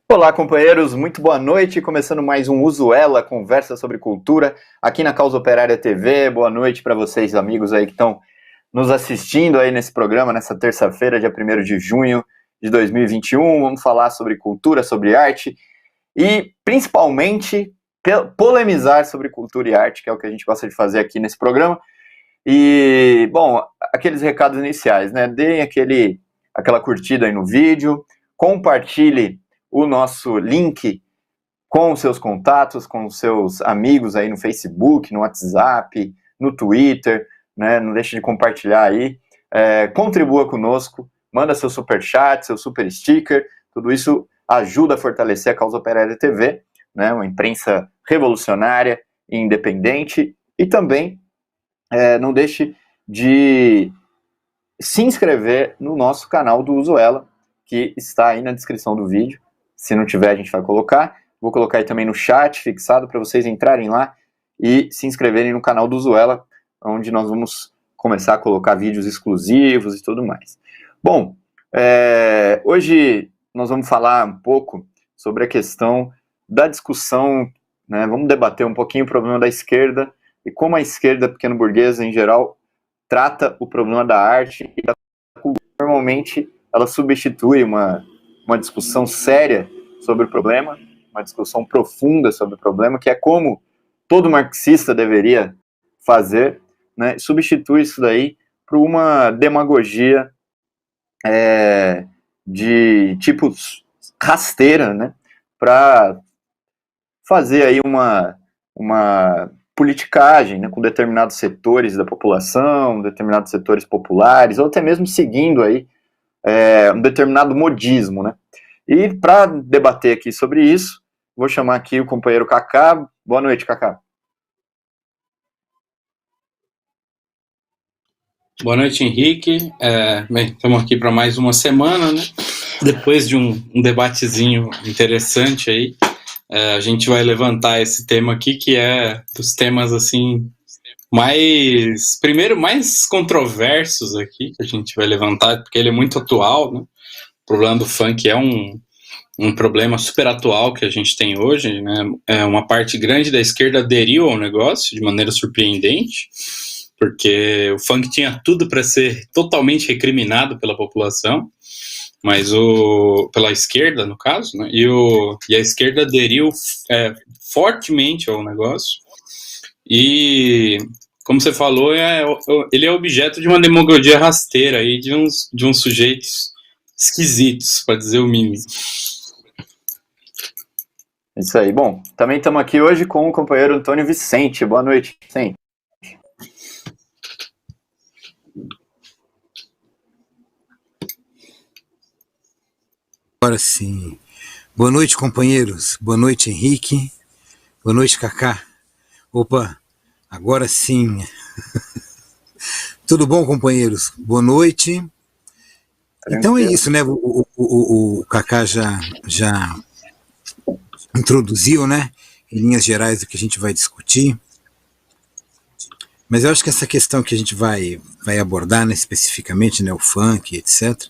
Olá, companheiros, muito boa noite. Começando mais um Usuela, conversa sobre cultura, aqui na Causa Operária TV. Boa noite para vocês, amigos aí que estão nos assistindo aí nesse programa, nessa terça-feira, dia 1º de junho de 2021. Vamos falar sobre cultura, sobre arte e, principalmente, polemizar sobre cultura e arte, que é o que a gente gosta de fazer aqui nesse programa. E, bom, aqueles recados iniciais, né? Deem aquela curtida aí no vídeo, compartilhe o nosso link com os seus contatos, com os seus amigos aí no Facebook, no WhatsApp, no Twitter, né? Não deixe de compartilhar aí. Contribua conosco, manda seu super chat, seu super sticker, tudo isso ajuda a fortalecer a Causa Operária TV, né? Uma imprensa revolucionária e independente, e também não deixe de se inscrever no nosso canal do Usuela, que está aí na descrição do vídeo. Se não tiver, a gente vai colocar. Vou colocar aí também no chat fixado para vocês entrarem lá e se inscreverem no canal do Usuela, onde nós vamos começar a colocar vídeos exclusivos e tudo mais. Bom, hoje nós vamos falar um pouco sobre a questão da discussão, né? Vamos debater um pouquinho o problema da esquerda e como a esquerda pequeno-burguesa, em geral, trata o problema da arte e da cultura. Normalmente, ela substitui uma discussão séria sobre o problema, uma discussão profunda sobre o problema, que é como todo marxista deveria fazer, né? Substitui isso daí por uma demagogia de tipo rasteira, né? Para fazer aí uma politicagem, né, com determinados setores da população, determinados setores populares, ou até mesmo seguindo aí um determinado modismo, né? E para debater aqui sobre isso, vou chamar aqui o companheiro Kaká. Boa noite, Kaká. Boa noite, Henrique. Bem, estamos aqui para mais uma semana, né? Depois de um debatezinho interessante aí, a gente vai levantar esse tema aqui, que é dos temas, assim, mais controversos aqui, que a gente vai levantar, porque ele é muito atual, né? O problema do funk é um problema super atual que a gente tem hoje, né? Uma parte grande da esquerda aderiu ao negócio de maneira surpreendente, porque o funk tinha tudo para ser totalmente recriminado pela população, mas pela esquerda, no caso, né? E a esquerda aderiu fortemente ao negócio. E, como você falou, ele é objeto de uma demagogia rasteira aí, de uns sujeitos esquisitos, para dizer o mínimo. Isso aí. Bom, também estamos aqui hoje com o companheiro Antônio Vicente. Boa noite, Vicente. Agora sim. Boa noite, companheiros. Boa noite, Henrique. Boa noite, Kaká. Opa, agora sim. Tudo bom, companheiros? Boa noite. Então é isso, né? O Kaká já introduziu, né? Em linhas gerais o que a gente vai discutir. Mas eu acho que essa questão que a gente vai abordar, né, especificamente, né, o funk, etc.,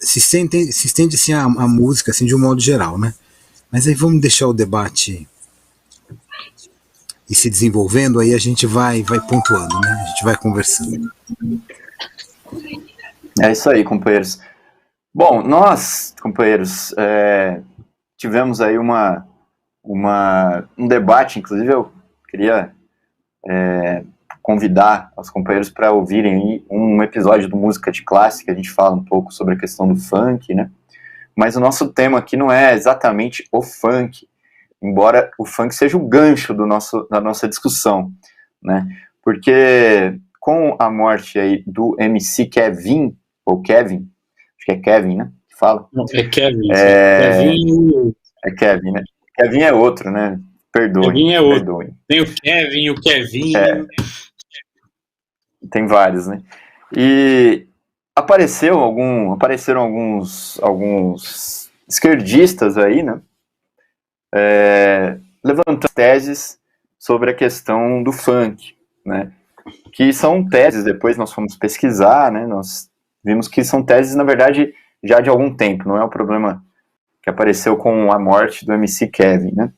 se estende assim, a música assim, de um modo geral, né? Mas aí vamos deixar o debate e se desenvolvendo, aí a gente vai pontuando, né? A gente vai conversando. É isso aí, companheiros. Bom, nós, companheiros, tivemos aí um debate, inclusive eu queria convidar os companheiros para ouvirem aí um episódio do Música de Classe, que a gente fala um pouco sobre a questão do funk, né? Mas o nosso tema aqui não é exatamente o funk, embora o funk seja o gancho da nossa discussão, né? Porque com a morte aí do MC Kevin, ou Kevin, acho que é Kevin, né? Que fala? É Kevin. É Kevin, né? Kevin é outro, né? Perdoem. Kevin é outro. Perdoem. Tem o Kevin, o Kevin. Tem vários, né? E apareceram alguns esquerdistas aí, né? Levantando teses sobre a questão do funk, né? Que são teses, depois nós fomos pesquisar, né? Nós vimos que são teses, na verdade, já de algum tempo, não é um problema que apareceu com a morte do MC Kevin, né?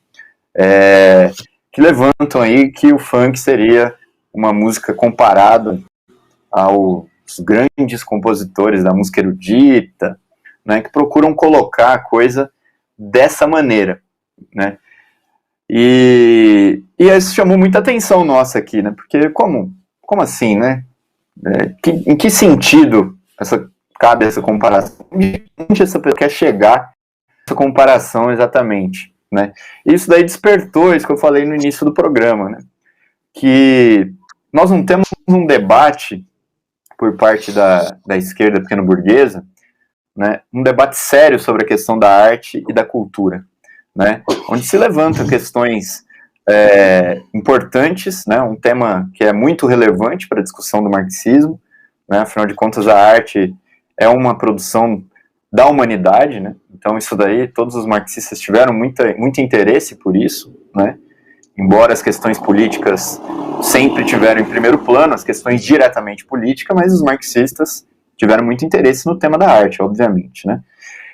Que levantam aí que o funk seria uma música comparada aos grandes compositores da música erudita, né, que procuram colocar a coisa dessa maneira, né? E isso chamou muita atenção nossa aqui, né? Porque como assim, né? Em que sentido cabe essa comparação? Onde essa pessoa quer chegar essa comparação exatamente, né? Isso daí despertou isso que eu falei no início do programa, né? Que nós não temos um debate por parte da esquerda pequeno-burguesa, né? Um debate sério sobre a questão da arte e da cultura, né? Onde se levantam questões importantes, né? Um tema que é muito relevante para a discussão do marxismo, né? Afinal de contas, a arte é uma produção da humanidade, né? Então isso daí, todos os marxistas tiveram muito interesse por isso, né? Embora as questões políticas sempre tiveram em primeiro plano, as questões diretamente políticas, mas os marxistas tiveram muito interesse no tema da arte, obviamente, né?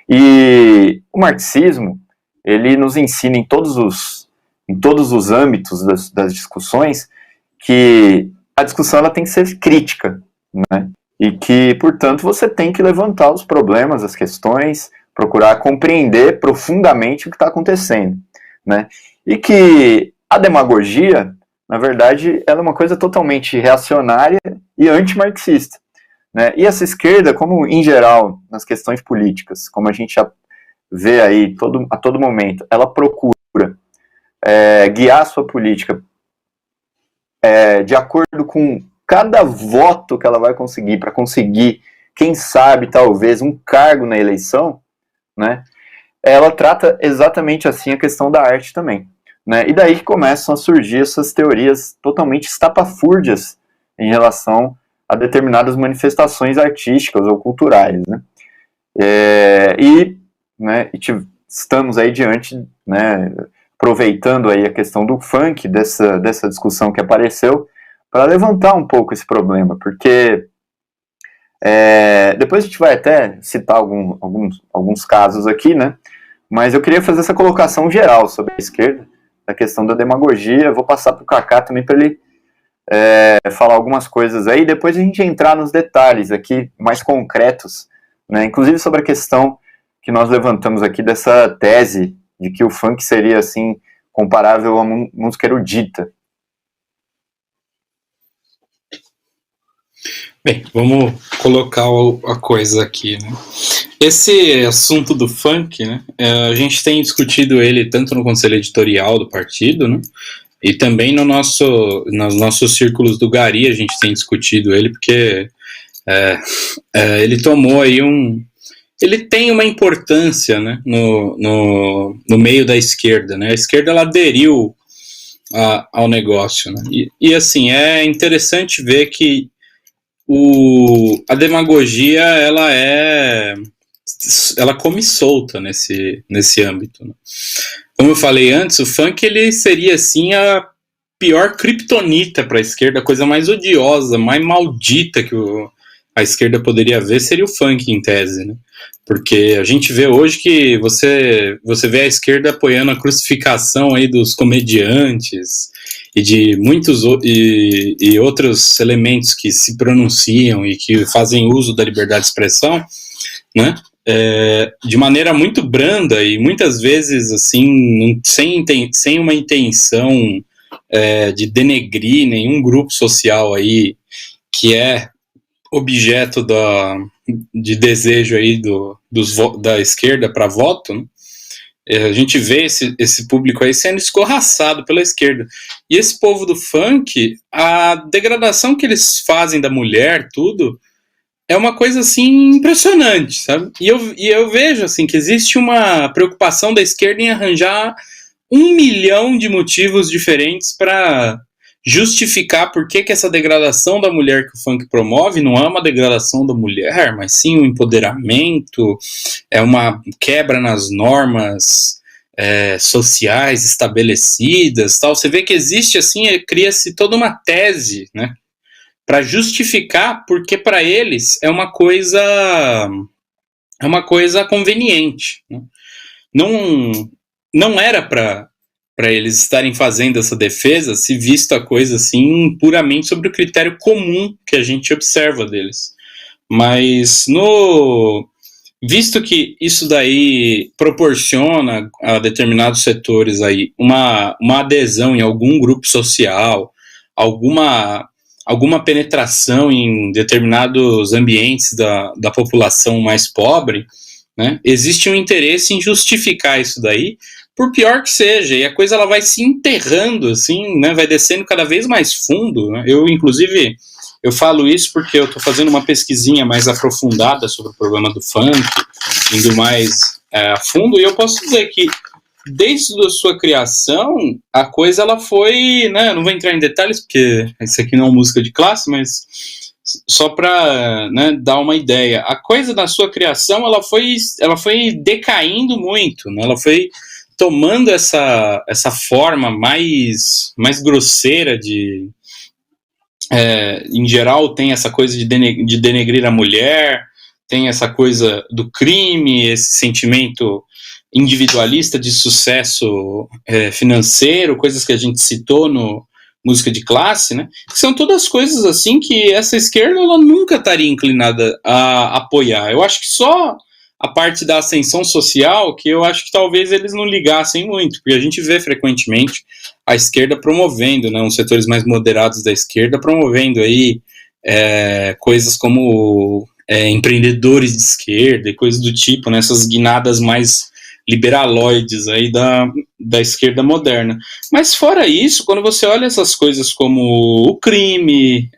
E o marxismo, ele nos ensina em todos os âmbitos das discussões que a discussão ela tem que ser crítica, né? E que, portanto, você tem que levantar os problemas, as questões, procurar compreender profundamente o que está acontecendo, né? E que a demagogia, na verdade, ela é uma coisa totalmente reacionária e antimarxista, né? E essa esquerda, como em geral, nas questões políticas, como a gente já vê aí a todo momento, ela procura guiar a sua política de acordo com cada voto que ela vai conseguir, para conseguir, quem sabe, talvez, um cargo na eleição, né? Ela trata exatamente assim a questão da arte também, né? E daí que começam a surgir essas teorias totalmente estapafúrdias em relação a determinadas manifestações artísticas ou culturais, né? Estamos aí diante, né, aproveitando aí a questão do funk, dessa discussão que apareceu, para levantar um pouco esse problema, porque depois a gente vai até citar alguns casos aqui, né? Mas eu queria fazer essa colocação geral sobre a esquerda, da questão da demagogia. Eu vou passar para o Kaká também para ele falar algumas coisas aí, depois a gente entrar nos detalhes aqui mais concretos, né? Inclusive sobre a questão que nós levantamos aqui dessa tese de que o funk seria assim comparável à música erudita. Bem, vamos colocar a coisa aqui, né? Esse assunto do funk, né? A gente tem discutido ele tanto no conselho editorial do partido, né? E também nos nossos círculos do Gari a gente tem discutido ele, porque ele tomou aí ele tem uma importância, né, no meio da esquerda, né? A esquerda ela aderiu ao negócio, né? E assim, é interessante ver que a demagogia ela come solta nesse âmbito, né? Como eu falei antes, o funk ele seria assim a pior criptonita para a esquerda, a coisa mais odiosa, mais maldita que a esquerda poderia ver seria o funk em tese, né? Porque a gente vê hoje que você vê a esquerda apoiando a crucificação aí dos comediantes e de muitos e outros elementos que se pronunciam e que fazem uso da liberdade de expressão, né? De maneira muito branda e muitas vezes assim sem uma intenção de denegrir nenhum grupo social aí que é objeto de desejo aí da esquerda para voto, né? A gente vê esse público aí sendo escorraçado pela esquerda. E esse povo do funk, a degradação que eles fazem da mulher, tudo, é uma coisa assim impressionante, sabe? E eu vejo assim que existe uma preocupação da esquerda em arranjar 1 milhão de motivos diferentes para justificar por que essa degradação da mulher que o funk promove não é uma degradação da mulher, mas sim um empoderamento, é uma quebra nas normas sociais estabelecidas, tal. Você vê que existe assim, cria-se toda uma tese, né, para justificar porque para eles é uma coisa conveniente, né? não era para eles estarem fazendo essa defesa se visto a coisa assim puramente sobre o critério comum que a gente observa deles. Mas visto que isso daí proporciona a determinados setores aí uma adesão em algum grupo social, alguma penetração em determinados ambientes da população mais pobre, né, existe um interesse em justificar isso daí, por pior que seja, e a coisa ela vai se enterrando, assim, né, vai descendo cada vez mais fundo, né. Inclusive, eu falo isso porque eu estou fazendo uma pesquisinha mais aprofundada sobre o problema do funk, indo mais a fundo, e eu posso dizer que desde a sua criação, a coisa ela foi, né, não vou entrar em detalhes porque isso aqui não é uma música de classe, mas só para, né, dar uma ideia, a coisa da sua criação ela foi decaindo muito, né, ela foi tomando essa forma mais grosseira de em geral tem essa coisa de denegrir a mulher, tem essa coisa do crime, esse sentimento individualista de sucesso financeiro, coisas que a gente citou no música de classe, né? Que são todas coisas assim que essa esquerda ela nunca estaria inclinada a apoiar. Eu acho que só a parte da ascensão social que eu acho que talvez eles não ligassem muito, porque a gente vê frequentemente a esquerda promovendo, né, os setores mais moderados da esquerda promovendo aí coisas como empreendedores de esquerda e coisas do tipo, né, essas guinadas mais liberaloides aí da esquerda moderna. Mas fora isso, quando você olha essas coisas como o crime,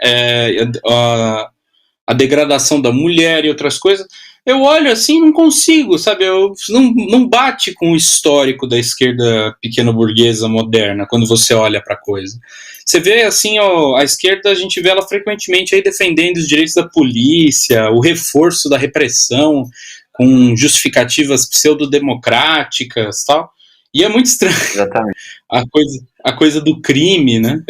a degradação da mulher e outras coisas, eu olho assim, não consigo, sabe, não bate com o histórico da esquerda pequeno-burguesa moderna, quando você olha para a coisa. Você vê assim, a esquerda, a gente vê ela frequentemente aí defendendo os direitos da polícia, o reforço da repressão, com justificativas pseudodemocráticas e tal, e é muito estranho. Exatamente. A coisa do crime, né,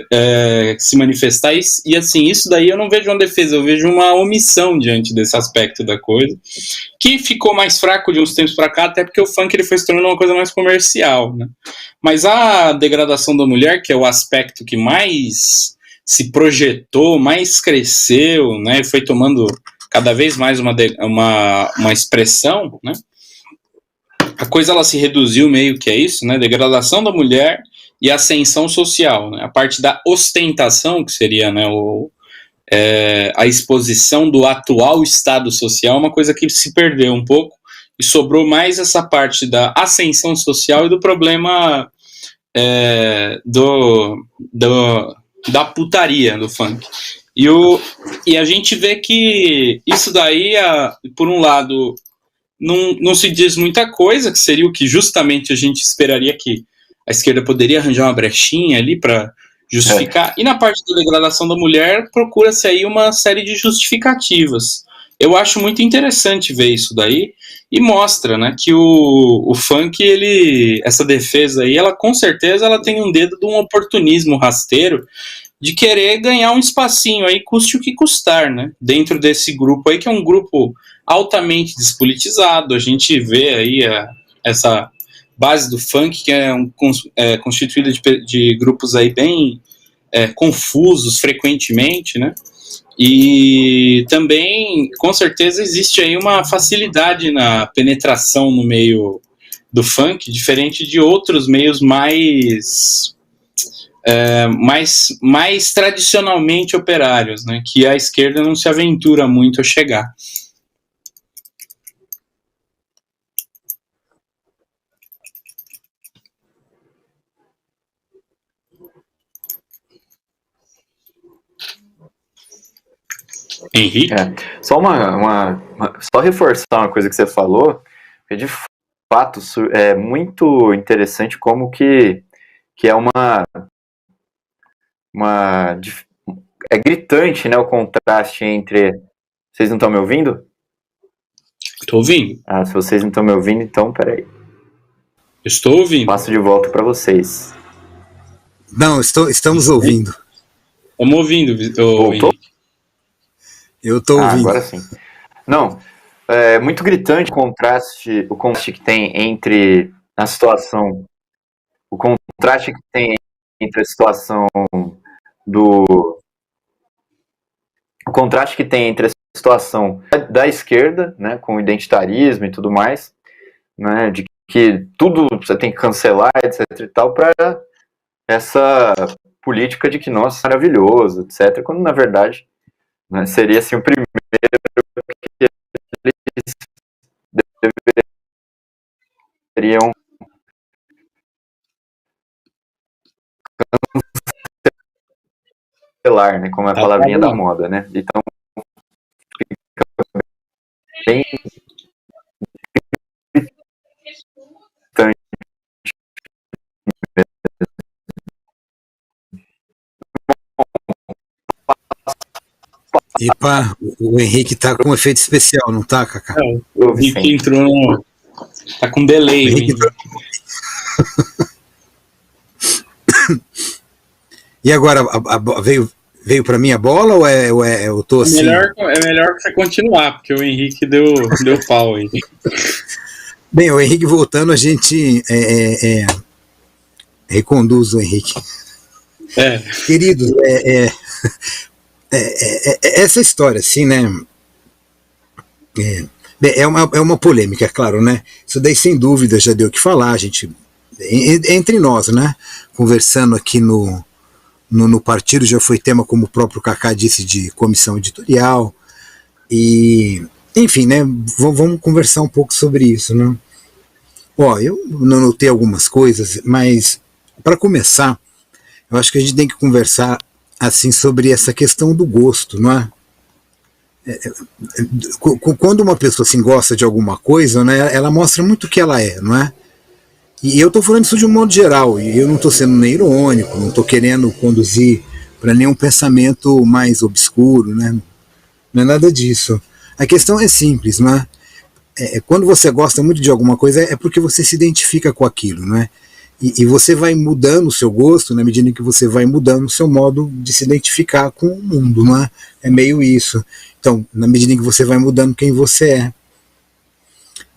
se manifestar, e assim, isso daí eu não vejo uma defesa, eu vejo uma omissão diante desse aspecto da coisa, que ficou mais fraco de uns tempos para cá, até porque o funk ele foi se tornando uma coisa mais comercial, né, mas a degradação da mulher, que é o aspecto que mais se projetou, mais cresceu, né, foi tomando cada vez mais uma expressão, né, a coisa ela se reduziu meio que a isso, né, degradação da mulher e ascensão social, né, a parte da ostentação, que seria, né, a exposição do atual estado social, uma coisa que se perdeu um pouco, e sobrou mais essa parte da ascensão social e do problema da putaria do funk. E a gente vê que isso daí, por um lado, não se diz muita coisa, que seria o que justamente a gente esperaria que a esquerda poderia arranjar uma brechinha ali para justificar, e na parte da degradação da mulher procura-se aí uma série de justificativas. Eu acho muito interessante ver isso daí, e mostra, né, que o funk, essa defesa aí, ela com certeza ela tem um dedo de um oportunismo rasteiro, de querer ganhar um espacinho aí, custe o que custar, né, dentro desse grupo aí, que é um grupo altamente despolitizado. A gente vê aí essa base do funk, que é constituída de grupos aí bem confusos frequentemente, né, e também, com certeza, existe aí uma facilidade na penetração no meio do funk, diferente de outros meios mais tradicionalmente operários, né, que a esquerda não se aventura muito a chegar. Henrique? Só só reforçar uma coisa que você falou, que de fato é muito interessante como que é é gritante, né, o contraste entre... Vocês não estão me ouvindo? Estou ouvindo. Se vocês não estão me ouvindo, então peraí. Estou ouvindo. Passo de volta para vocês. Não, estamos ouvindo. Estamos ouvindo, Voltou? Henrique. Eu estou ouvindo. Agora sim. Não, é muito gritante o contraste que tem entre a situação, o contraste que tem entre a situação do... O contraste que tem entre a situação da esquerda, né, com o identitarismo e tudo mais, né, de que tudo você tem que cancelar, etc e tal, para essa política de que, nossa, maravilhoso, etc., quando, na verdade, né, seria, assim, o primeiro que eles deveriam cancelar, né, como é a palavrinha da moda, né, então, bem Epa, o Henrique tá com um efeito especial, não tá, Cacá? Não, o Henrique entrou no... Tá com delay, Henrique entrou... E agora, veio para mim a bola ou eu tô assim? É melhor que você continuar, porque o Henrique deu pau aí. Bem, o Henrique voltando, a gente reconduz o Henrique. Queridos, essa história, assim, né? É uma polêmica, é claro, né? Isso daí, sem dúvida, já deu o que falar, a gente, entre nós, né? Conversando aqui no partido, já foi tema, como o próprio Cacá disse, de comissão editorial, e, enfim, né? Vamos conversar um pouco sobre isso, né? Ó, eu não notei algumas coisas, mas, para começar, eu acho que a gente tem que conversar, assim, sobre essa questão do gosto, não é? Quando uma pessoa assim gosta de alguma coisa, né, ela mostra muito o que ela é, não é? E eu estou falando isso de um modo geral, e eu não estou sendo nem irônico, não estou querendo conduzir para nenhum pensamento mais obscuro, né? Não é nada disso. A questão é simples, não é? Quando você gosta muito de alguma coisa, é porque você se identifica com aquilo, não é? E você vai mudando o seu gosto na medida em que você vai mudando o seu modo de se identificar com o mundo, não é? É meio isso. Então, na medida em que você vai mudando quem você é.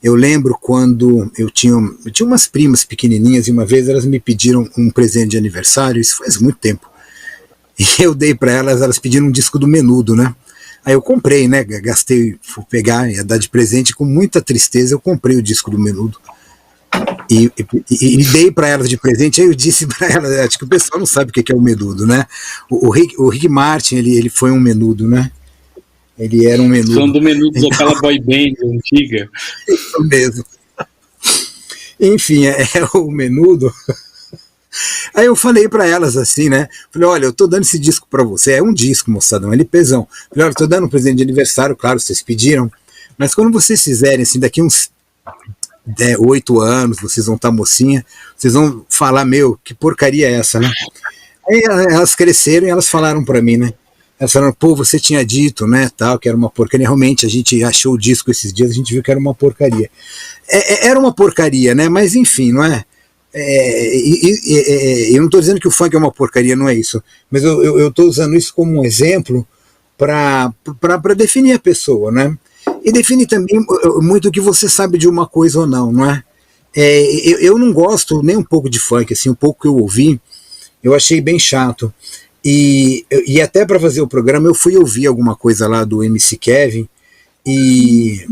Eu lembro quando eu tinha umas primas pequenininhas e uma vez elas me pediram um presente de aniversário, isso faz muito tempo. E eu dei para elas pediram um disco do Menudo, né? Aí eu comprei, né? Gastei, fui pegar, ia dar de presente, com muita tristeza eu comprei o disco do Menudo. E dei para elas de presente. Aí eu disse para elas, acho que o pessoal não sabe o que é o Menudo, né? O Rick Martin, ele foi um Menudo, né? Ele era um Menudo. Falando do Menudo, então, daquela boy band antiga. Isso mesmo. Enfim, é o Menudo. Aí eu falei para elas assim, né? Falei, olha, eu tô dando esse disco para você. É um disco, moçada, um LPzão. Falei, olha, eu tô dando um presente de aniversário, claro, vocês pediram. Mas quando vocês fizerem, assim, daqui uns 8 anos, vocês vão estar mocinha, vocês vão falar, meu, que porcaria é essa, né? Aí elas cresceram e elas falaram para mim, né? Elas falaram, pô, você tinha dito, né, tal, que era uma porcaria. Realmente, a gente achou o disco esses dias, a gente viu que era uma porcaria. Era uma porcaria, né, mas enfim, não é? Eu não estou dizendo que o funk é uma porcaria, não é isso. Mas eu estou usando isso como um exemplo para definir a pessoa, né? E definir também muito o que você sabe de uma coisa ou não, não é? Eu não gosto nem um pouco de funk, assim, um pouco que eu ouvi, eu achei bem chato. E até para fazer o programa eu fui ouvir alguma coisa lá do MC Kevin e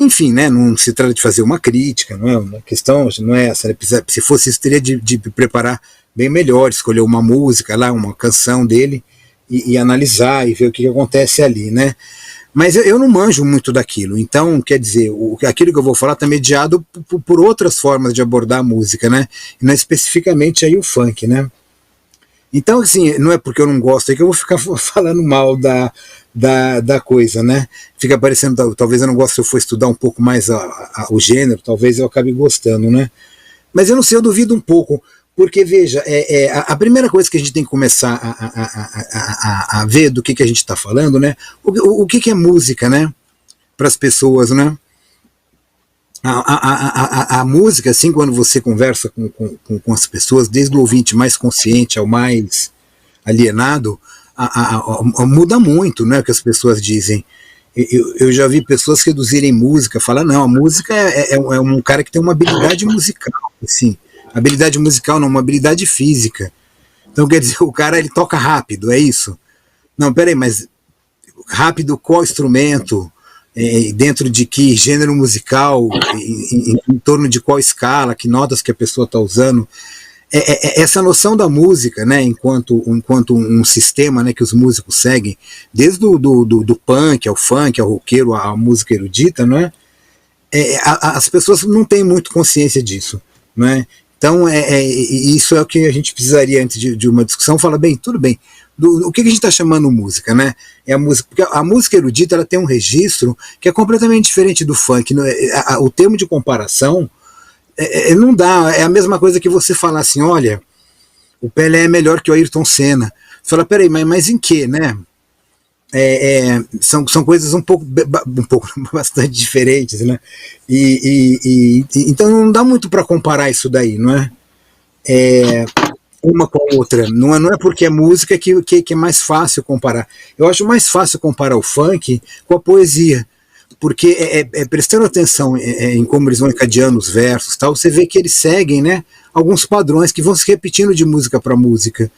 enfim, né, não se trata de fazer uma crítica, não é uma questão, não é essa, se fosse isso teria de preparar bem melhor, escolher uma música lá, uma canção dele e analisar e ver o que acontece ali, né? Mas eu não manjo muito daquilo, então, quer dizer, aquilo que eu vou falar está mediado por outras formas de abordar a música, né? E não é especificamente aí o funk, né? Então, assim, não é porque eu não gosto, é que eu vou ficar falando mal da coisa, né? Fica parecendo, talvez eu não goste, se eu for estudar um pouco mais o gênero, talvez eu acabe gostando, né? Mas eu não sei, eu duvido um pouco, porque, veja, a primeira coisa que a gente tem que começar a ver do que a gente está falando, né? O que é música, né? Para as pessoas, né? A música, assim, quando você conversa com as pessoas, desde o ouvinte mais consciente ao mais alienado, muda muito, né, o que as pessoas dizem. Eu já vi pessoas reduzirem música, falar, não, a música é um cara que tem uma habilidade musical, assim, habilidade musical não, uma habilidade física. Então, quer dizer, o cara, ele toca rápido, é isso? Não, peraí, mas rápido qual instrumento, dentro de que gênero musical, em torno de qual escala, que notas que a pessoa está usando. Essa noção da música, né, enquanto um sistema, né, que os músicos seguem, desde do punk ao funk, ao roqueiro, à música erudita, né, as pessoas não têm muito consciência disso, né? Então, isso é o que a gente precisaria, antes de uma discussão, falar, bem, tudo bem, o que a gente está chamando música, né? É a música, porque a música erudita, ela tem um registro que é completamente diferente do funk. O termo de comparação não dá, é a mesma coisa que você falar assim, olha, o Pelé é melhor que o Ayrton Senna. Você fala, peraí, mas em que, né? São coisas um pouco bastante diferentes, né? Então não dá muito para comparar isso daí, não é? Uma com a outra. Não é porque é música que é mais fácil comparar. Eu acho mais fácil comparar o funk com a poesia, porque prestando atenção em como eles vão encadeando os versos, tal, você vê que eles seguem, né, alguns padrões que vão se repetindo de música para música.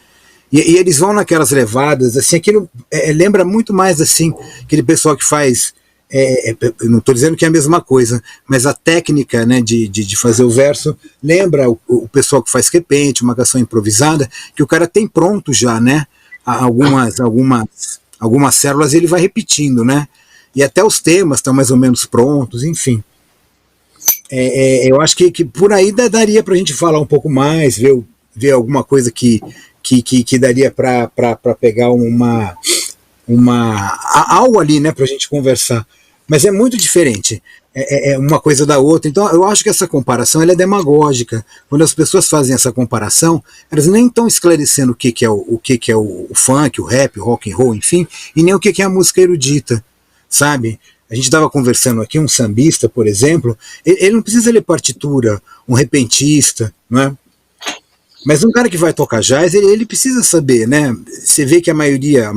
E eles vão naquelas levadas, assim, aquilo lembra muito mais, assim, aquele pessoal que faz, eu não estou dizendo que é a mesma coisa, mas a técnica, né, de fazer o verso lembra o pessoal que faz repente, uma canção improvisada, que o cara tem pronto já, né, algumas células ele vai repetindo, né, e até os temas estão mais ou menos prontos, enfim. Eu acho que por aí daria para a gente falar um pouco mais, ver alguma coisa que daria para pegar algo ali, né, para a gente conversar. Mas é muito diferente, uma coisa da outra. Então eu acho que essa comparação ela é demagógica. Quando as pessoas fazem essa comparação, elas nem estão esclarecendo o que é o funk, o rap, o rock and roll, enfim, e nem o que é a música erudita, sabe? A gente estava conversando aqui, um sambista, por exemplo, ele não precisa ler partitura, um repentista, não é? Mas um cara que vai tocar jazz, ele precisa saber, né? Você vê que a maioria,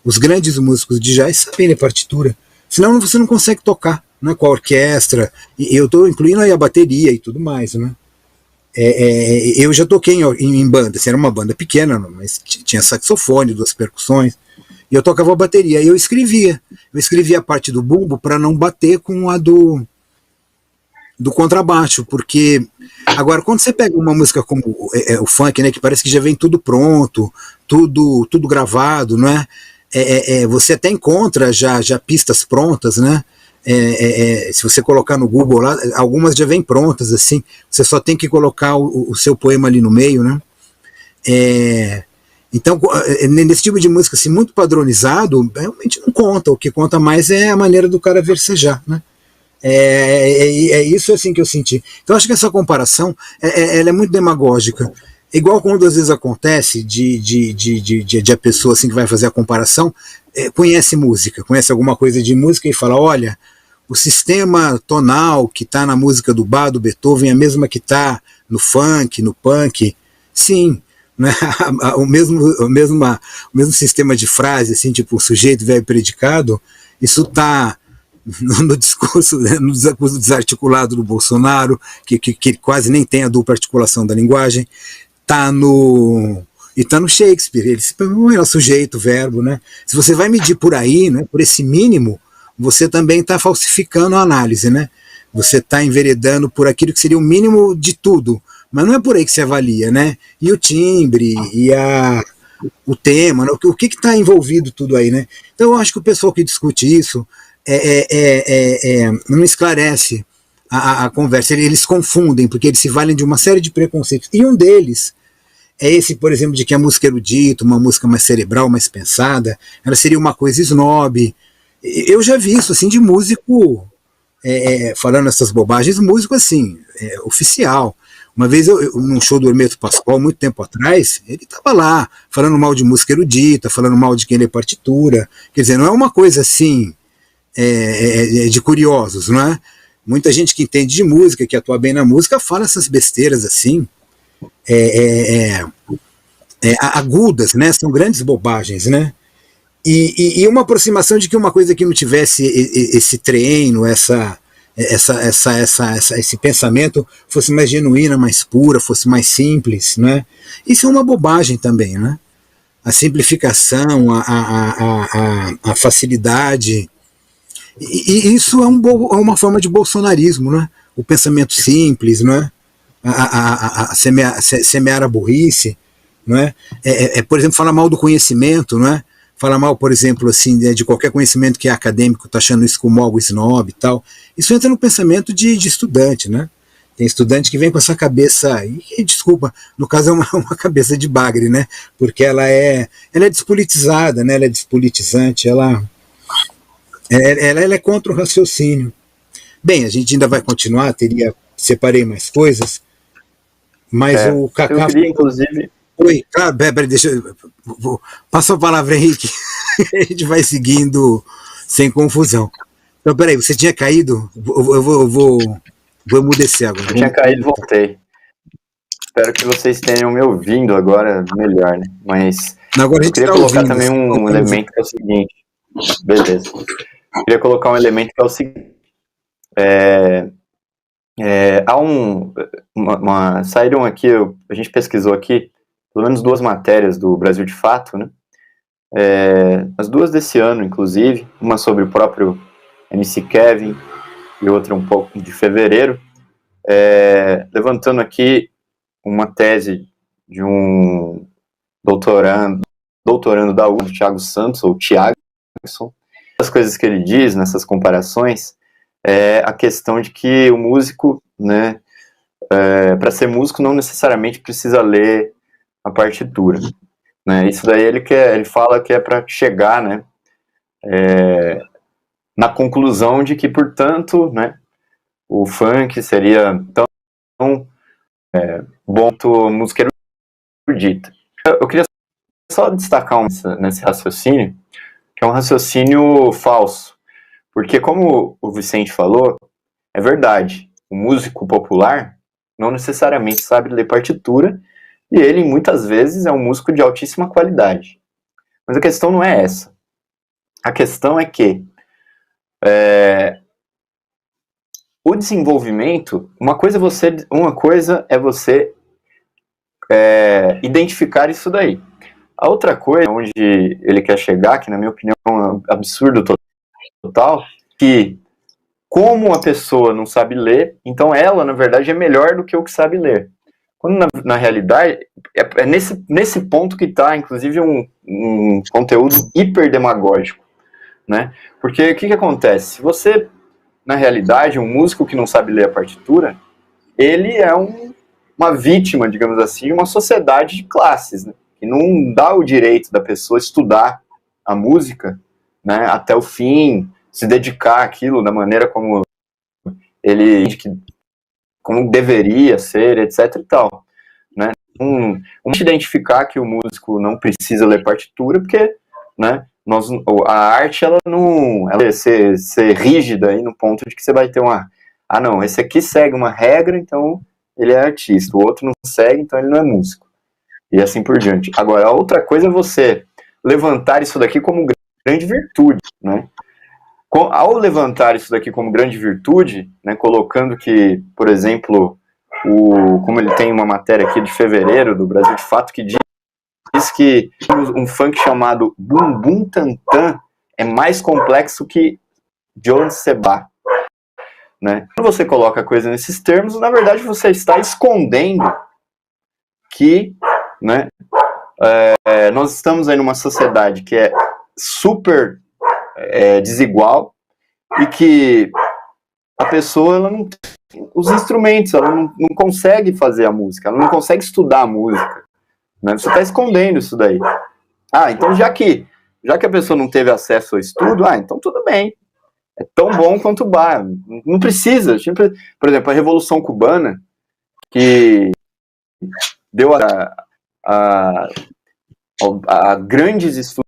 os grandes músicos de jazz sabem ler partitura, senão você não consegue tocar, né, com a orquestra, e eu estou incluindo aí a bateria e tudo mais, né? Eu já toquei em banda, assim, era uma banda pequena, mas tinha saxofone, 2 percussões, e eu tocava a bateria, e eu escrevia a parte do bumbo para não bater com a do contrabaixo, porque agora quando você pega uma música como o funk, né, que parece que já vem tudo pronto, tudo gravado, não é? Você até encontra já pistas prontas, né? Se você colocar no Google lá, algumas já vêm prontas, assim, você só tem que colocar o seu poema ali no meio, né? Então, nesse tipo de música assim, muito padronizado, realmente não conta. O que conta mais é a maneira do cara versejar, né? Isso assim que eu senti. Então acho que essa comparação ela é muito demagógica. Igual quando às vezes acontece de a pessoa assim, que vai fazer a comparação conhece música, conhece alguma coisa de música e fala, olha, o sistema tonal que está na música do Bach, do Beethoven é a mesma que está no funk, no punk. Sim, né? o mesmo sistema de frase, assim, tipo sujeito, verbo, predicado, isso está no discurso desarticulado do Bolsonaro, que quase nem tem a dupla articulação da linguagem, está no Shakespeare, ele se põe sujeito, verbo, né? Se você vai medir por aí, né, por esse mínimo, você também está falsificando a análise, né? Você está enveredando por aquilo que seria o mínimo de tudo, mas não é por aí que se avalia, né? E o timbre, e o tema, né? O que está envolvido tudo aí, né? Então eu acho que o pessoal que discute isso não esclarece a conversa, eles confundem, porque eles se valem de uma série de preconceitos, e um deles é esse, por exemplo, de que a música erudita, uma música mais cerebral, mais pensada, ela seria uma coisa snob. Eu já vi isso, assim, de músico falando essas bobagens, músico, assim, oficial. Uma vez, num show do Hermeto Pascoal, muito tempo atrás, ele estava lá, falando mal de música erudita, falando mal de quem lê partitura. Quer dizer, não é uma coisa assim, de curiosos, não é? Muita gente que entende de música, que atua bem na música, fala essas besteiras assim, agudas, né? São grandes bobagens, né? E uma aproximação de que uma coisa que não tivesse esse treino, esse pensamento fosse mais genuína, mais pura, fosse mais simples, né? Isso é uma bobagem também, né? A simplificação, a facilidade, e isso é uma forma de bolsonarismo, né? O pensamento simples, né? Semear a burrice, não é? Por exemplo, falar mal do conhecimento, não é? Falar mal, por exemplo, assim, de qualquer conhecimento que é acadêmico, tá achando isso como algo snob e tal. Isso entra no pensamento de estudante, né? Tem estudante que vem com essa cabeça, e desculpa, no caso é uma cabeça de bagre, né? Porque ela é despolitizada, né? Ela é despolitizante, ela é contra o raciocínio. Bem, a gente ainda vai continuar, separei mais coisas, mas o Cacá... Eu queria, inclusive... Oi, claro, peraí, passa a palavra, Henrique, a gente vai seguindo sem confusão. Então, peraí, você tinha caído? Eu vou emudecer agora. Eu tinha caído e voltei. Espero que vocês tenham me ouvindo agora melhor, né? Mas agora eu queria colocar também um elemento que é o seguinte. Beleza. Eu queria colocar um elemento que é o seguinte. Há saíram aqui, a gente pesquisou aqui, pelo menos 2 matérias do Brasil de Fato, né? As 2 desse ano, inclusive, uma sobre o próprio MC Kevin e outra um pouco de fevereiro, levantando aqui uma tese de um doutorando da UFRJ, Thiago Santos, ou Thiago. As coisas que ele diz nessas comparações é a questão de que o músico, né, para ser músico não necessariamente precisa ler a partitura, né? Isso daí ele fala que é para chegar, né, na conclusão de que, portanto, né, o funk seria tão bom quanto música erudita. Eu queria só destacar nesse raciocínio, que é um raciocínio falso, porque como o Vicente falou, é verdade, o músico popular não necessariamente sabe ler partitura, e ele muitas vezes é um músico de altíssima qualidade. Mas a questão não é essa. A questão é que o desenvolvimento, uma coisa é você identificar isso daí. A outra coisa, onde ele quer chegar, que na minha opinião é um absurdo total, que como a pessoa não sabe ler, então ela, na verdade, é melhor do que o que sabe ler. Quando, na realidade, é nesse ponto que está, inclusive, um conteúdo hiperdemagógico, né? Porque o que acontece? Se você, na realidade, um músico que não sabe ler a partitura, ele é uma vítima, digamos assim, uma sociedade de classes, né? Que não dá o direito da pessoa estudar a música, né, até o fim, se dedicar àquilo da maneira como como deveria ser, etc e tal, né? Vamos identificar que o músico não precisa ler partitura, porque, né, a arte, ela ser rígida aí no ponto de que você vai ter não, esse aqui segue uma regra, então ele é artista, o outro não segue, então ele não é músico, e assim por diante. Agora, a outra coisa é você levantar isso daqui como grande virtude, né? Ao levantar isso daqui como grande virtude, né, colocando que, por exemplo, como ele tem uma matéria aqui de fevereiro do Brasil de Fato que diz que um funk chamado Bum Bum Tantan é mais complexo que Joan Seba, né? Quando você coloca a coisa nesses termos, na verdade você está escondendo que, né, nós estamos aí numa sociedade que é super desigual e que a pessoa ela não tem os instrumentos, ela não consegue fazer a música, ela não consegue estudar a música, né? Você está escondendo isso daí. Então já que a pessoa não teve acesso ao estudo, então tudo bem, é tão bom quanto o bar, não precisa. Por exemplo, a Revolução Cubana, que deu a grandes estudos.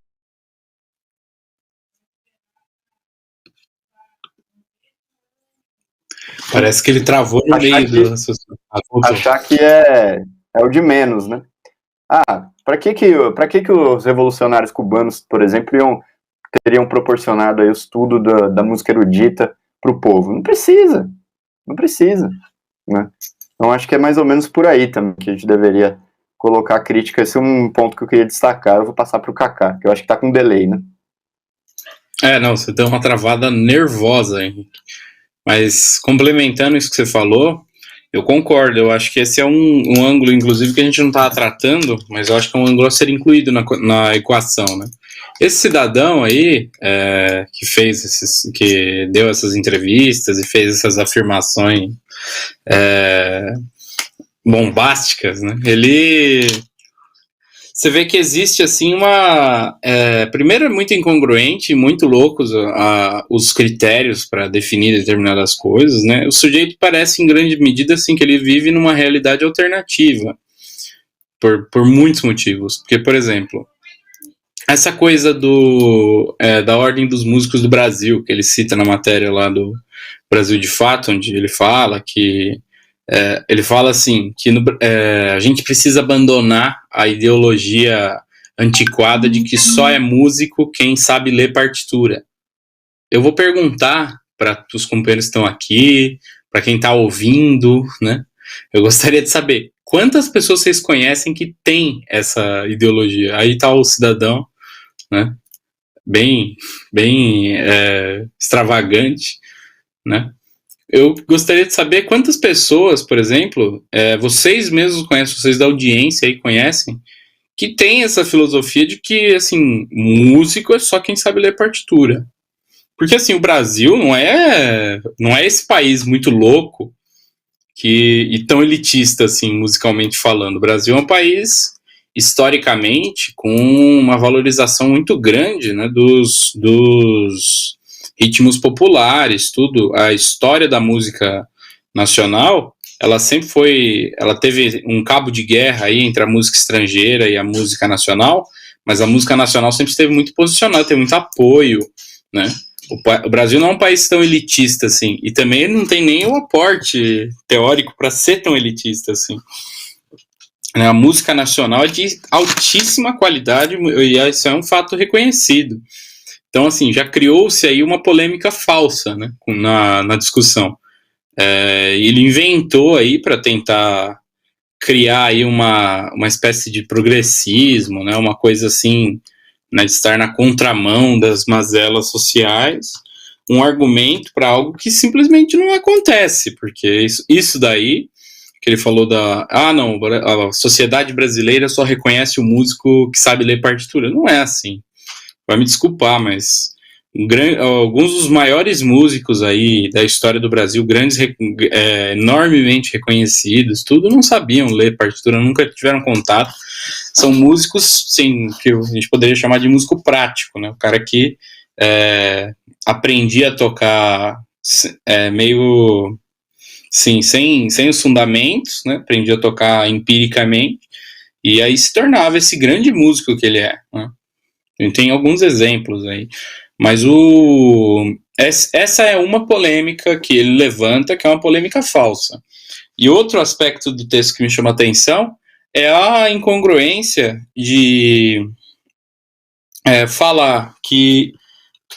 Parece que ele travou no meio do raciocínio. Achar que é o de menos, né? Para que os revolucionários cubanos, por exemplo, iam teriam proporcionado aí o estudo da música erudita para o povo. Não precisa, né? Então acho que é mais ou menos por aí também que a gente deveria colocar a crítica. Esse é um ponto que eu queria destacar. Eu vou passar para o Kaká, que eu acho que está com delay, né? Não, você deu uma travada nervosa, Henrique. Mas complementando isso que você falou, eu concordo. Eu acho que esse é um ângulo, inclusive, que a gente não estava tratando, mas eu acho que é um ângulo a ser incluído na equação, né? Esse cidadão aí, que deu essas entrevistas e fez essas afirmações bombásticas, né? Você vê que existe, assim, primeiro, é muito incongruente, muito loucos os critérios para definir determinadas coisas, né? O sujeito parece, em grande medida, assim, que ele vive numa realidade alternativa, por muitos motivos. Porque, por exemplo, essa coisa da Ordem dos Músicos do Brasil, que ele cita na matéria lá do Brasil de Fato, onde ele fala que ele fala assim, que a gente precisa abandonar a ideologia antiquada de que só é músico quem sabe ler partitura. Eu vou perguntar para os companheiros que estão aqui, para quem está ouvindo, né? Eu gostaria de saber quantas pessoas vocês conhecem que têm essa ideologia. Aí está o cidadão, né? Bem extravagante, né? Eu gostaria de saber quantas pessoas, por exemplo, vocês mesmos conhecem, vocês da audiência aí conhecem, que tem essa filosofia de que, assim, músico é só quem sabe ler partitura. Porque, assim, o Brasil não é esse país muito louco e tão elitista, assim, musicalmente falando. O Brasil é um país, historicamente, com uma valorização muito grande, né, dos ritmos populares, tudo. A história da música nacional, ela teve um cabo de guerra aí entre a música estrangeira e a música nacional, mas a música nacional sempre esteve muito posicionada, teve muito apoio, né? O Brasil não é um país tão elitista assim, e também não tem nem o aporte teórico para ser tão elitista assim. A música nacional é de altíssima qualidade, e isso é um fato reconhecido. Então, assim, já criou-se aí uma polêmica falsa, né, na discussão. Ele inventou aí para tentar criar aí uma espécie de progressismo, né, uma coisa assim, né, de estar na contramão das mazelas sociais, um argumento para algo que simplesmente não acontece, porque isso daí, que ele falou a sociedade brasileira só reconhece o músico que sabe ler partitura. Não é assim. Vai me desculpar, mas alguns dos maiores músicos aí da história do Brasil, grandes, enormemente reconhecidos, tudo, não sabiam ler partitura, nunca tiveram contato. São músicos, sim, que a gente poderia chamar de músico prático, né? O cara que aprendia a tocar meio, sim, sem os fundamentos, né? Aprendia a tocar empiricamente, e aí se tornava esse grande músico que ele é, né? Tem alguns exemplos aí, mas essa é uma polêmica que ele levanta, que é uma polêmica falsa. E outro aspecto do texto que me chama a atenção é a incongruência de falar que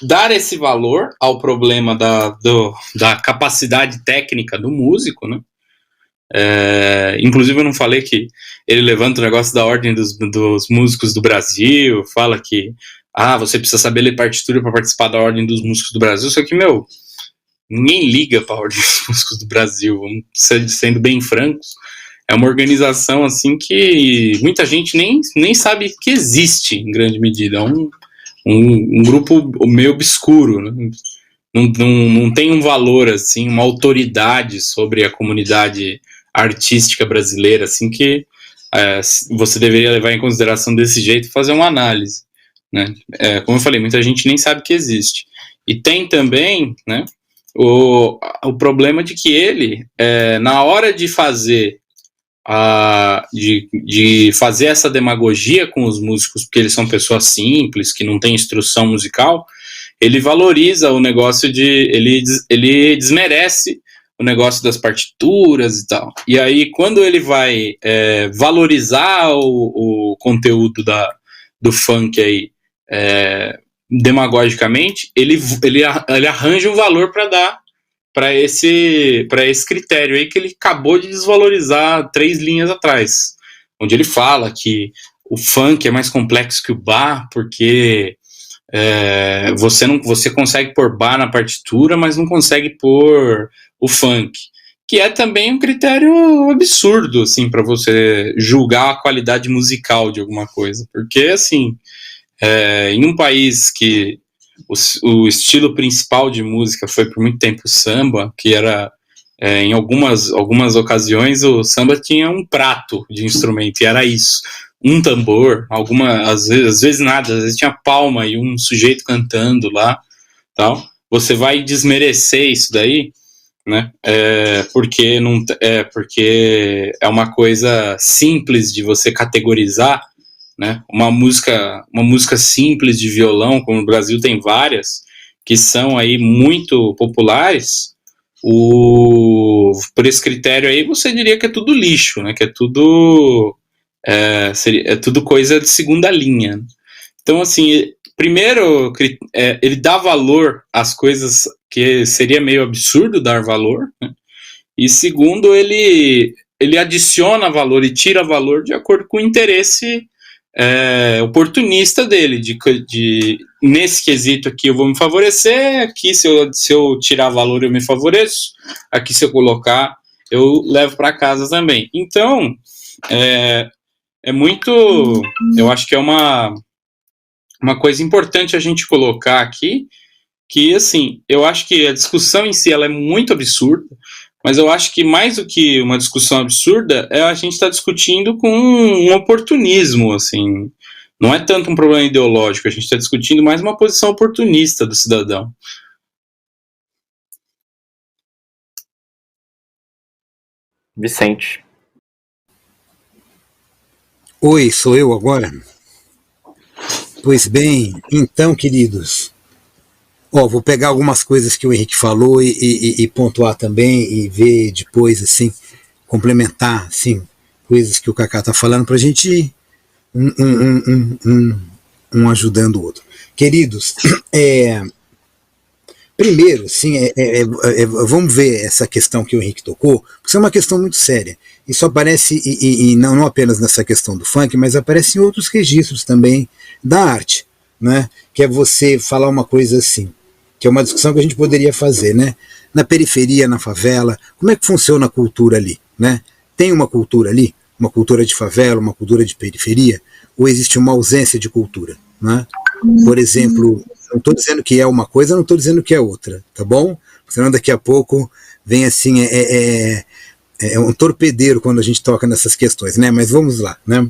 dar esse valor ao problema da capacidade técnica do músico, né? Inclusive eu não falei que ele levanta o negócio da Ordem dos Músicos do Brasil, fala que você precisa saber ler partitura para participar da Ordem dos Músicos do Brasil, só que, ninguém liga para a Ordem dos Músicos do Brasil, sendo bem francos. É uma organização assim que muita gente nem sabe que existe, em grande medida. É um grupo meio obscuro, né? Não tem um valor, assim, uma autoridade sobre a comunidade artística brasileira, assim, que você deveria levar em consideração desse jeito e fazer uma análise, né? Como eu falei, muita gente nem sabe que existe. E tem também, né, o problema de que ele, na hora de fazer de fazer essa demagogia com os músicos, porque eles são pessoas simples, que não têm instrução musical, ele valoriza o negócio ele desmerece o negócio das partituras e tal. E aí, quando ele vai valorizar o conteúdo do funk aí, demagogicamente, ele arranja um valor para dar para esse critério aí que ele acabou de desvalorizar 3 linhas atrás, onde ele fala que o funk é mais complexo que o bar, porque você consegue pôr bar na partitura, mas não consegue pôr o funk, que é também um critério absurdo, assim, para você julgar a qualidade musical de alguma coisa, porque, assim, em um país que o estilo principal de música foi por muito tempo o samba, que era, em algumas ocasiões, o samba tinha um prato de instrumento, e era isso, um tambor, às vezes nada, às vezes tinha palma e um sujeito cantando lá, tal. Você vai desmerecer isso daí, né? Porque é uma coisa simples de você categorizar, né? Uma música simples de violão, como no Brasil tem várias, que são aí muito populares, por esse critério aí você diria que é tudo lixo, né? Que é tudo tudo coisa de segunda linha. Então, assim, primeiro, ele dá valor às coisas que seria meio absurdo dar valor, né? E segundo, ele adiciona valor e tira valor de acordo com o interesse oportunista dele, de nesse quesito aqui eu vou me favorecer, aqui se eu tirar valor eu me favoreço, aqui se eu colocar eu levo para casa também. Então, muito, eu acho que é uma coisa importante a gente colocar aqui, que, assim, eu acho que a discussão em si ela é muito absurda, mas eu acho que mais do que uma discussão absurda, a gente está discutindo com um oportunismo, assim, não é tanto um problema ideológico, a gente está discutindo mais uma posição oportunista do cidadão. Vicente. Oi, sou eu agora? Pois bem, então, queridos, vou pegar algumas coisas que o Henrique falou e pontuar também e ver depois, assim, complementar, assim, coisas que o Kaká está falando para a gente ir um ajudando o outro. Queridos, primeiro, sim, vamos ver essa questão que o Henrique tocou, porque isso é uma questão muito séria. Isso aparece, e não apenas nessa questão do funk, mas aparece em outros registros também da arte, né? Que é você falar uma coisa assim, que é uma discussão que a gente poderia fazer, né? Na periferia, na favela, como é que funciona a cultura ali, né? Tem uma cultura ali? Uma cultura de favela, uma cultura de periferia? Ou existe uma ausência de cultura, né? Por exemplo, não estou dizendo que é uma coisa, não estou dizendo que é outra, tá bom? Senão daqui a pouco vem assim, é um torpedeiro quando a gente toca nessas questões, né? Mas vamos lá, né?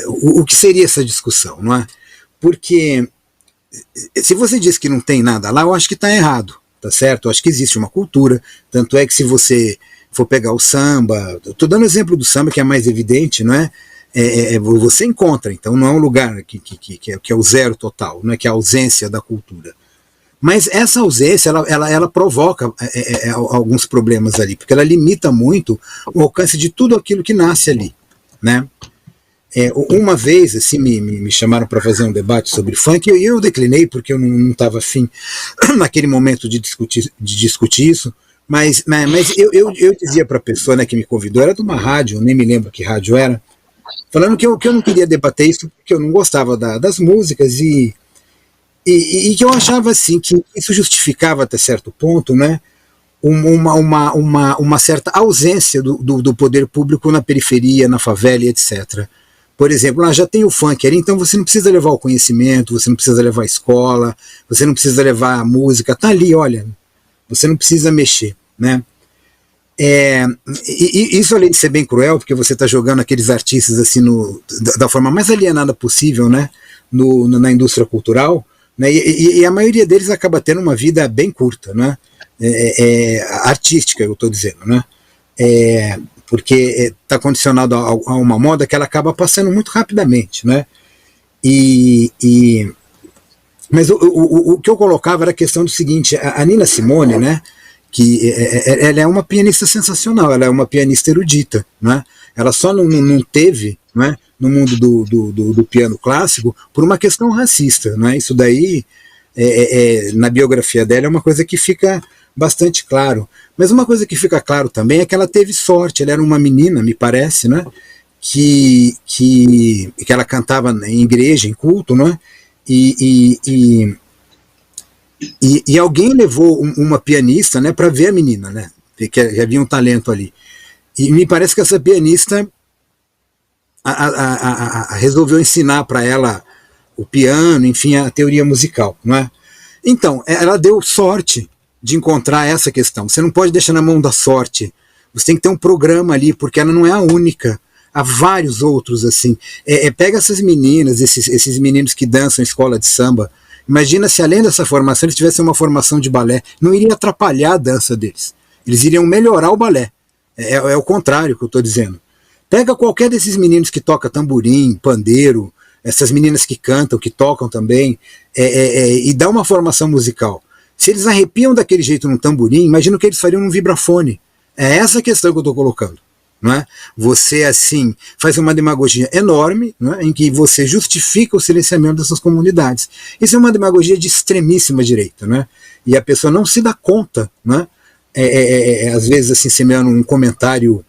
O que seria essa discussão, não é? Porque se você diz que não tem nada lá, eu acho que está errado, tá certo? Eu acho que existe uma cultura, tanto é que se você for pegar o samba, estou dando exemplo do samba que é mais evidente, não é? Você encontra, então não é um lugar que é o zero total, não é que é a ausência da cultura. Mas essa ausência, ela provoca alguns problemas ali, porque ela limita muito o alcance de tudo aquilo que nasce ali, né? Uma vez, assim, me chamaram para fazer um debate sobre funk, e eu declinei, porque eu não estava afim, naquele momento, de discutir isso, mas eu dizia para a pessoa, né, que me convidou, era de uma rádio, nem me lembro que rádio era, falando que eu não queria debater isso, porque eu não gostava das músicas, e que eu achava assim que isso justificava até certo ponto, né, uma certa ausência do poder público na periferia, na favela, etc. Por exemplo, já tem o funk ali, então você não precisa levar o conhecimento, você não precisa levar a escola, você não precisa levar a música, tá ali, olha, você não precisa mexer, né? Isso, além de ser bem cruel, porque você está jogando aqueles artistas assim da forma mais alienada possível, né, na indústria cultural, né, e a maioria deles acaba tendo uma vida bem curta, né, artística, eu estou dizendo, né, porque está condicionado a uma moda que ela acaba passando muito rapidamente, né, mas o que eu colocava era a questão do seguinte: a Nina Simone, né, que ela é uma pianista sensacional, ela é uma pianista erudita, né? Ela só não teve, né, no mundo do piano clássico por uma questão racista, não é? Isso daí, na biografia dela, é uma coisa que fica bastante claro. Mas uma coisa que fica claro também é que ela teve sorte. Ela era uma menina, me parece, né? Que ela cantava em igreja, em culto, não é? E alguém levou uma pianista, né, para ver a menina, né? Que havia um talento ali. E me parece que essa pianista resolveu ensinar para ela o piano, enfim, a teoria musical, não é? Então, ela deu sorte de encontrar essa questão. Você não pode deixar na mão da sorte. Você tem que ter um programa ali, porque ela não é a única. Há vários outros, assim. Pega essas meninas, esses meninos que dançam em escola de samba. Imagina se além dessa formação eles tivessem uma formação de balé. Não iria atrapalhar a dança deles. Eles iriam melhorar o balé. É o contrário que eu estou dizendo. Pega qualquer desses meninos que toca tamborim, pandeiro, essas meninas que cantam, que tocam também, e dá uma formação musical. Se eles arrepiam daquele jeito num tamborim, imagina o que eles fariam num vibrafone. É essa a questão que eu estou colocando. Não é? Você, assim, faz uma demagogia enorme, não é? Em que você justifica o silenciamento dessas comunidades. Isso é uma demagogia de extremíssima direita. Não é? E a pessoa não se dá conta, não é? Às vezes, assim, semeando um comentário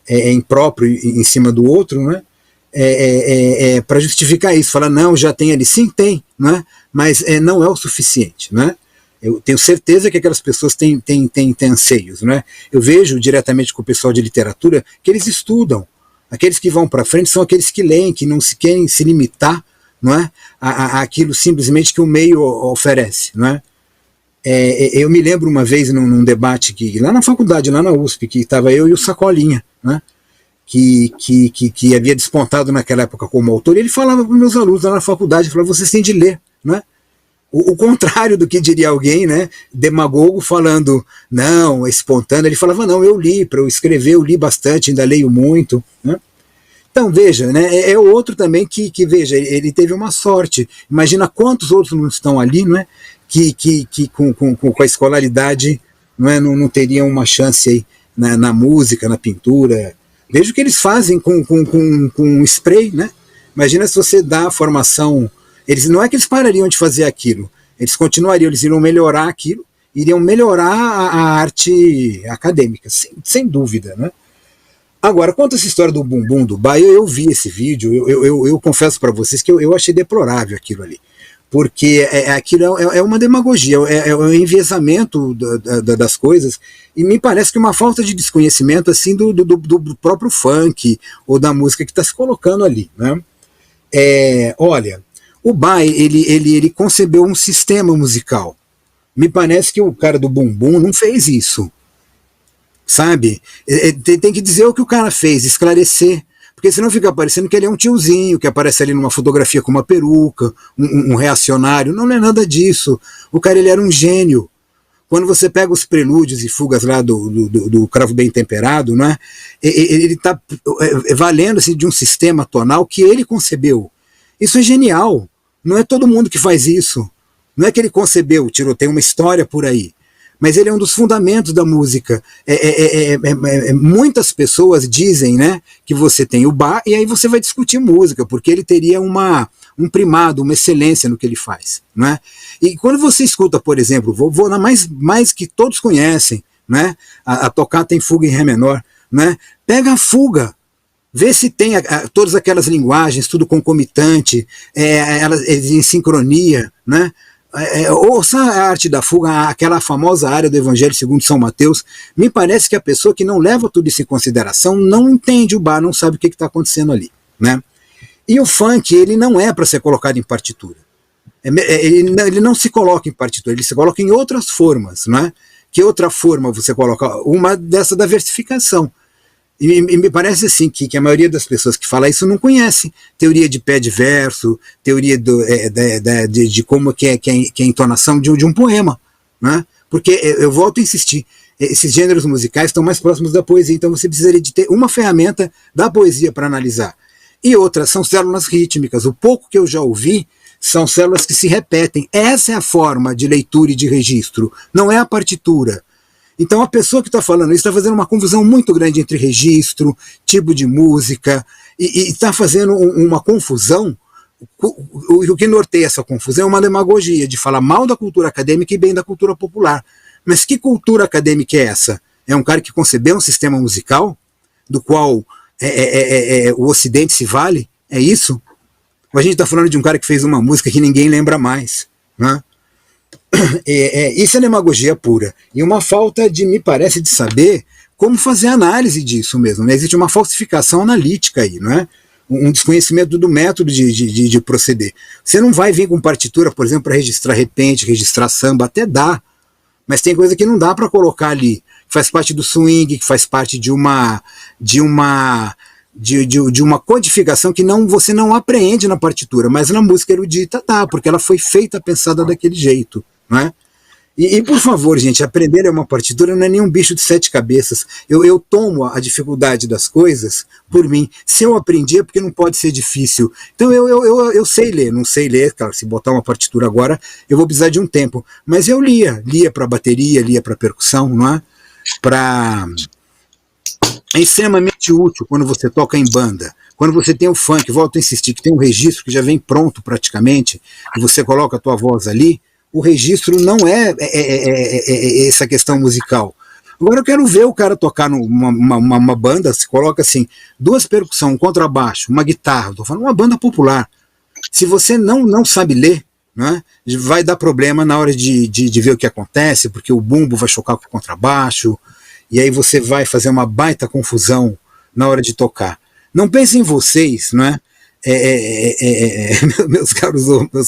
impróprio em cima do outro, não é? Para justificar isso. Fala, não, já tem ali. Sim, tem, não é? Mas não é o suficiente. Não é? Eu tenho certeza que aquelas pessoas têm anseios, né? Eu vejo diretamente com o pessoal de literatura que eles estudam. Aqueles que vão para frente são aqueles que leem, que não se querem se limitar, não é? Aquilo simplesmente que o meio oferece, não é? Eu me lembro uma vez num debate que lá na faculdade, lá na USP, que estava eu e o Sacolinha, né? Que havia despontado naquela época como autor, e ele falava para os meus alunos lá na faculdade, falava, vocês têm de ler, né? O contrário do que diria alguém, né, demagogo, falando, não, é espontâneo. Ele falava, não, eu li, para eu escrever, eu li bastante, ainda leio muito. Né? Então, veja, né, é o outro também que, veja, ele teve uma sorte. Imagina quantos outros não estão ali, não é, que com a escolaridade não teriam uma chance aí na música, na pintura. Veja o que eles fazem com spray, né? Imagina se você dá a formação... não é que eles parariam de fazer aquilo, eles continuariam, eles iriam melhorar aquilo, iriam melhorar a arte acadêmica, sem dúvida, né? Agora, quanto a essa história do bumbum do Bach, eu vi esse vídeo, eu confesso para vocês que eu achei deplorável aquilo ali, porque aquilo é uma demagogia, é um enviesamento das coisas, e me parece que uma falta de desconhecimento assim do próprio funk, ou da música que está se colocando ali, né? Olha, o Bach, ele concebeu um sistema musical. Me parece que o cara do bumbum não fez isso. Sabe? Tem que dizer o que o cara fez, esclarecer. Porque senão fica parecendo que ele é um tiozinho, que aparece ali numa fotografia com uma peruca, um reacionário. Não é nada disso. O cara, ele era um gênio. Quando você pega os prelúdios e fugas lá do Cravo Bem Temperado, né, ele está valendo assim, de um sistema tonal que ele concebeu. Isso é genial. Não é todo mundo que faz isso. Não é que ele concebeu, tem uma história por aí. Mas ele é um dos fundamentos da música. Muitas pessoas dizem, né, que você tem o Bach e aí você vai discutir música, porque ele teria um primado, uma excelência no que ele faz. Né? E quando você escuta, por exemplo, vou na mais que todos conhecem, né, a tocata em fuga em Ré menor, né, pega a fuga, vê se tem todas aquelas linguagens, tudo concomitante, elas em sincronia, né? Ouça a arte da fuga, aquela famosa área do Evangelho segundo São Mateus. Me parece que a pessoa que não leva tudo isso em consideração não entende o Bach, não sabe o que está acontecendo ali, né? E o funk, ele não é para ser colocado em partitura. Ele não se coloca em partitura, ele se coloca em outras formas, né? Que outra forma você coloca? Uma dessa da versificação. E me parece assim que a maioria das pessoas que fala isso não conhece teoria de pé de verso, teoria de como que é a entonação de um poema, né? Porque eu volto a insistir, esses gêneros musicais estão mais próximos da poesia, então você precisaria de ter uma ferramenta da poesia para analisar. E outras são células rítmicas. O pouco que eu já ouvi são células que se repetem. Essa é a forma de leitura e de registro, não é a partitura. Então a pessoa que está falando isso está fazendo uma confusão muito grande entre registro, tipo de música, e está fazendo uma confusão. O que norteia essa confusão é uma demagogia de falar mal da cultura acadêmica e bem da cultura popular. Mas que cultura acadêmica é essa? É um cara que concebeu um sistema musical do qual o Ocidente se vale? É isso? Ou a gente está falando de um cara que fez uma música que ninguém lembra mais, né? Isso é demagogia pura. E uma falta me parece, de saber como fazer análise disso mesmo, né? Existe uma falsificação analítica aí, não é? Um desconhecimento do método de proceder. Você não vai vir com partitura, por exemplo, para registrar repente, registrar samba, até dá, mas tem coisa que não dá para colocar ali, que faz parte do swing, que faz parte de uma codificação que você não apreende na partitura, mas na música erudita tá, porque ela foi feita, pensada daquele jeito, não é? E por favor, gente, aprender uma partitura não é nenhum bicho de 7 cabeças. Eu tomo a dificuldade das coisas por mim. Se eu aprendi é porque não pode ser difícil. Então eu sei ler, não sei ler, claro, se botar uma partitura agora, eu vou precisar de um tempo. Mas eu lia para bateria, lia para percussão, não é? É extremamente útil quando você toca em banda. Quando você tem o funk, volto a insistir, que tem um registro que já vem pronto praticamente, e você coloca a tua voz ali, o registro não é essa questão musical. Agora eu quero ver o cara tocar numa banda, se coloca assim, 2 percussões, um contrabaixo, uma guitarra, estou falando uma banda popular. Se você não sabe ler, né, vai dar problema na hora de ver o que acontece, porque o bumbo vai chocar com o contrabaixo, e aí você vai fazer uma baita confusão na hora de tocar. Não pensem em vocês, não é? Meus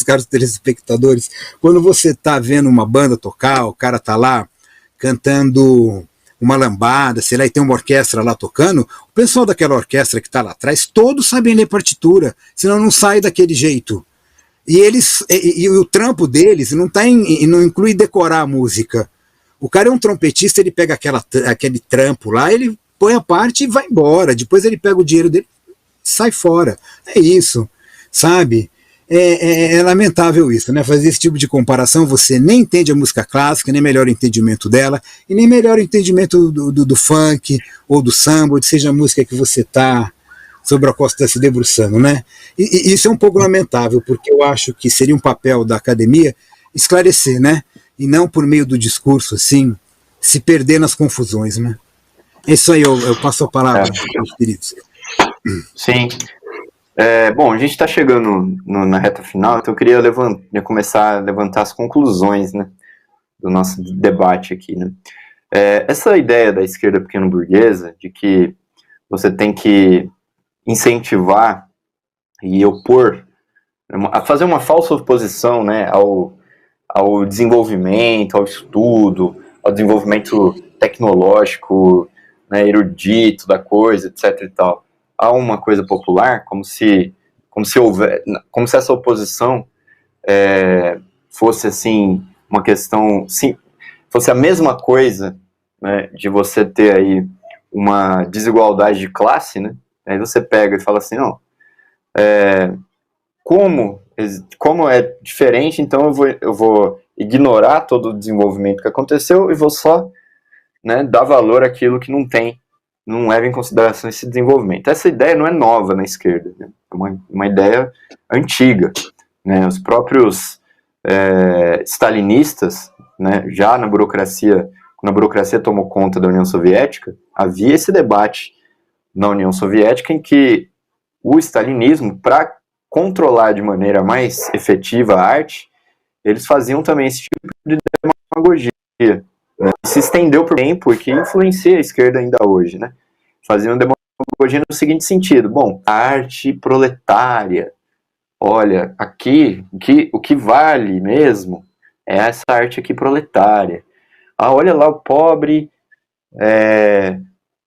caros telespectadores, quando você está vendo uma banda tocar, o cara está lá cantando uma lambada, sei lá, e tem uma orquestra lá tocando, o pessoal daquela orquestra que está lá atrás, todos sabem ler partitura, senão não sai daquele jeito. E o trampo deles não inclui decorar a música. O cara é um trompetista, ele pega aquele trampo lá, ele põe a parte e vai embora, depois ele pega o dinheiro dele, sai fora. É isso, sabe? É lamentável isso, né? Fazer esse tipo de comparação, você nem entende a música clássica, nem melhor entendimento dela, e nem melhor entendimento do funk, ou do samba, ou seja a música que você está sobre a qual você está se debruçando, né? E isso é um pouco lamentável, porque eu acho que seria um papel da academia esclarecer, né? E não por meio do discurso, assim, se perder nas confusões, né? É isso aí, eu passo a palavra, meus queridos. Sim. Bom, a gente está chegando na reta final, então eu queria começar a levantar as conclusões, né, do nosso debate aqui, né? Essa ideia da esquerda pequeno-burguesa, de que você tem que incentivar e opor, a fazer uma falsa oposição, né, ao desenvolvimento, ao estudo, ao desenvolvimento tecnológico, né, erudito da coisa, etc. e tal, a uma coisa popular, como se essa oposição fosse assim uma questão, sim, fosse a mesma coisa, né, de você ter aí uma desigualdade de classe, né? Aí você pega e fala assim, não, como é diferente, então eu vou ignorar todo o desenvolvimento que aconteceu e vou só, né, dar valor àquilo que não leva em consideração esse desenvolvimento. Essa ideia não é nova na esquerda, né? É uma ideia antiga, né? Os próprios stalinistas, né, já na burocracia, quando a burocracia tomou conta da União Soviética, havia esse debate na União Soviética em que o stalinismo, para controlar de maneira mais efetiva a arte, eles faziam também esse tipo de demagogia, né? Se estendeu por tempo e que influencia a esquerda ainda hoje, né? Faziam demagogia no seguinte sentido: bom, a arte proletária, olha, aqui o que vale mesmo é essa arte aqui proletária. Olha lá o pobre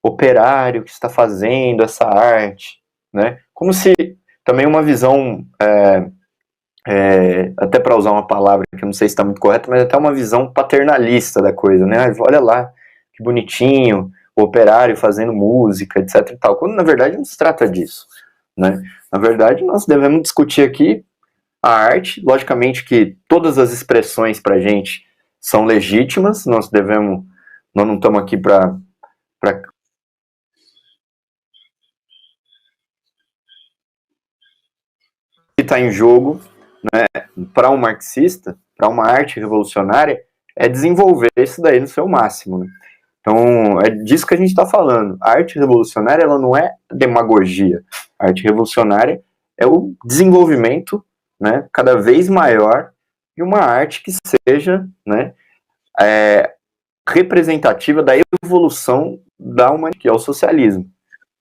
operário que está fazendo essa arte, né? Como se também uma visão, até para usar uma palavra que eu não sei se está muito correta, mas até uma visão paternalista da coisa, né? Olha lá, que bonitinho, o operário fazendo música, etc. e tal, quando na verdade não se trata disso, né? Na verdade, nós devemos discutir aqui a arte. Logicamente que todas as expressões para a gente são legítimas, nós devemos nós não estamos aqui para que está em jogo, né, para um marxista, para uma arte revolucionária, é desenvolver isso daí no seu máximo, né? Então, é disso que a gente está falando. A arte revolucionária, ela não é demagogia. A arte revolucionária é o desenvolvimento, né, cada vez maior de uma arte que seja, né, representativa da evolução da humanidade, que é o socialismo,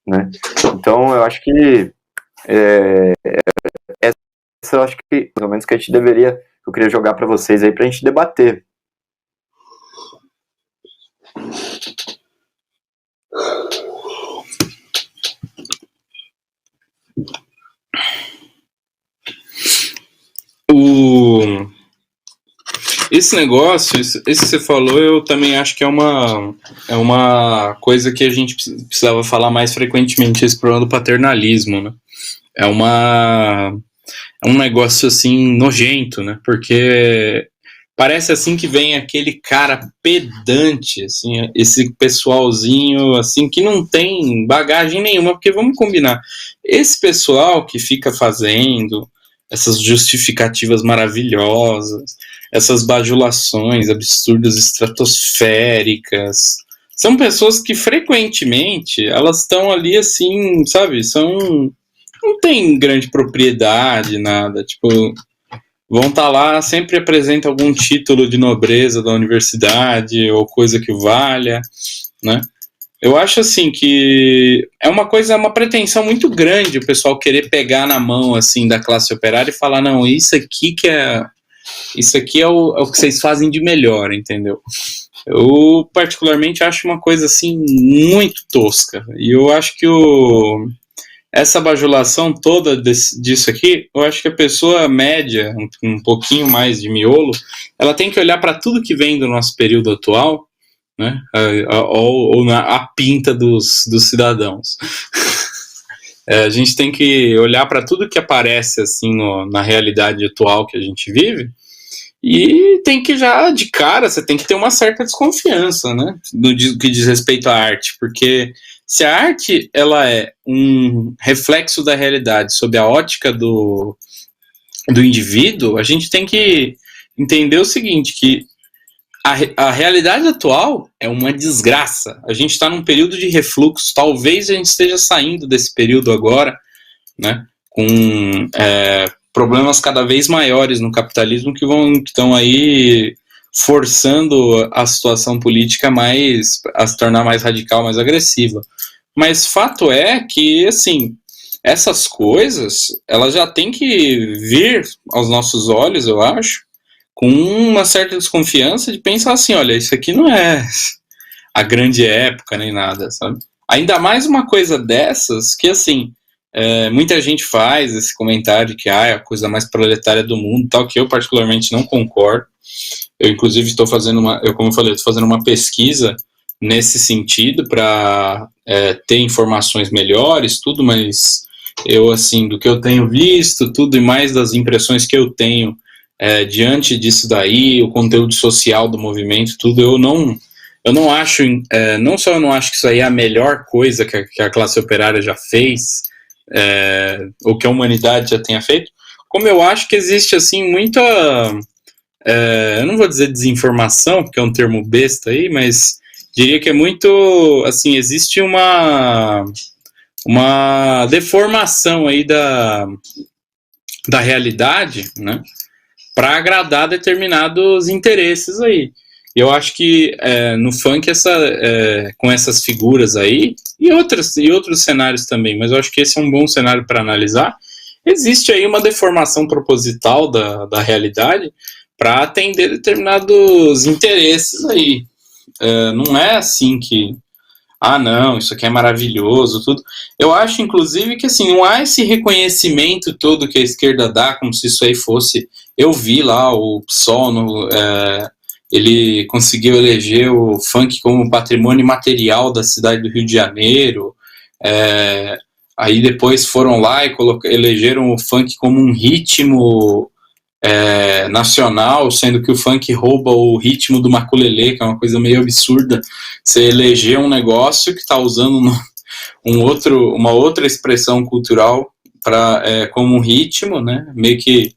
né? Então, eu acho que essa eu acho que, pelo menos, que a gente deveria, eu queria jogar para vocês aí, para a gente debater. Esse negócio, esse que você falou, eu também acho que é uma coisa que a gente precisava falar mais frequentemente, esse problema do paternalismo, né? É um negócio, assim, nojento, né? Porque parece, assim, que vem aquele cara pedante, assim, esse pessoalzinho, assim, que não tem bagagem nenhuma, porque vamos combinar, esse pessoal que fica fazendo essas justificativas maravilhosas, essas bajulações absurdas, estratosféricas, são pessoas que frequentemente elas estão ali assim, sabe, não tem grande propriedade, nada, tipo, vão estar lá, sempre apresentam algum título de nobreza da universidade ou coisa que valha, né? Eu acho assim que é uma pretensão muito grande o pessoal querer pegar na mão assim da classe operária e falar, não, isso aqui é o que vocês fazem de melhor, entendeu? Eu particularmente acho uma coisa assim muito tosca. E eu acho que essa bajulação toda disso aqui, eu acho que a pessoa média, um pouquinho mais de miolo, ela tem que olhar para tudo que vem do nosso período atual, né? Ou a pinta dos cidadãos. A gente tem que olhar para tudo que aparece assim na realidade atual que a gente vive e tem que já, de cara, você tem que ter uma certa desconfiança, né? No que diz respeito à arte, porque se a arte ela é um reflexo da realidade sob a ótica do indivíduo, a gente tem que entender o seguinte, que a realidade atual é uma desgraça. A gente está num período de refluxo. Talvez a gente esteja saindo desse período agora, né, com problemas cada vez maiores no capitalismo que estão aí forçando a situação política a se tornar mais radical, mais agressiva. Mas fato é que, assim, essas coisas, elas já têm que vir aos nossos olhos, eu acho, com uma certa desconfiança de pensar assim, olha, isso aqui não é a grande época nem nada, sabe? Ainda mais uma coisa dessas que, assim, muita gente faz esse comentário que é a coisa mais proletária do mundo, tal, que eu particularmente não concordo. Eu, inclusive, estou fazendo como eu falei, estou fazendo uma pesquisa nesse sentido para ter informações melhores, tudo, mas eu, assim, do que eu tenho visto, tudo e mais das impressões que eu tenho diante disso daí, o conteúdo social do movimento, tudo, eu não acho, não só eu não acho que isso aí é a melhor coisa que a classe operária já fez, ou que a humanidade já tenha feito, como eu acho que existe, assim, muita, eu não vou dizer desinformação, porque é um termo besta aí, mas diria que é muito, assim, existe uma deformação aí da realidade, né, para agradar determinados interesses aí. E eu acho que no funk, com essas figuras aí, e outros cenários também, mas eu acho que esse é um bom cenário para analisar, existe aí uma deformação proposital da realidade para atender determinados interesses aí. Não é assim que, não, isso aqui é maravilhoso, tudo. Eu acho, inclusive, que assim, não há esse reconhecimento todo que a esquerda dá, como se isso aí fosse... Eu vi lá o PSOL, ele conseguiu eleger o funk como patrimônio material da cidade do Rio de Janeiro, aí depois foram lá e elegeram o funk como um ritmo nacional, sendo que o funk rouba o ritmo do maculelê, que é uma coisa meio absurda. Você eleger um negócio que está usando uma outra expressão cultural como um ritmo, né? Meio que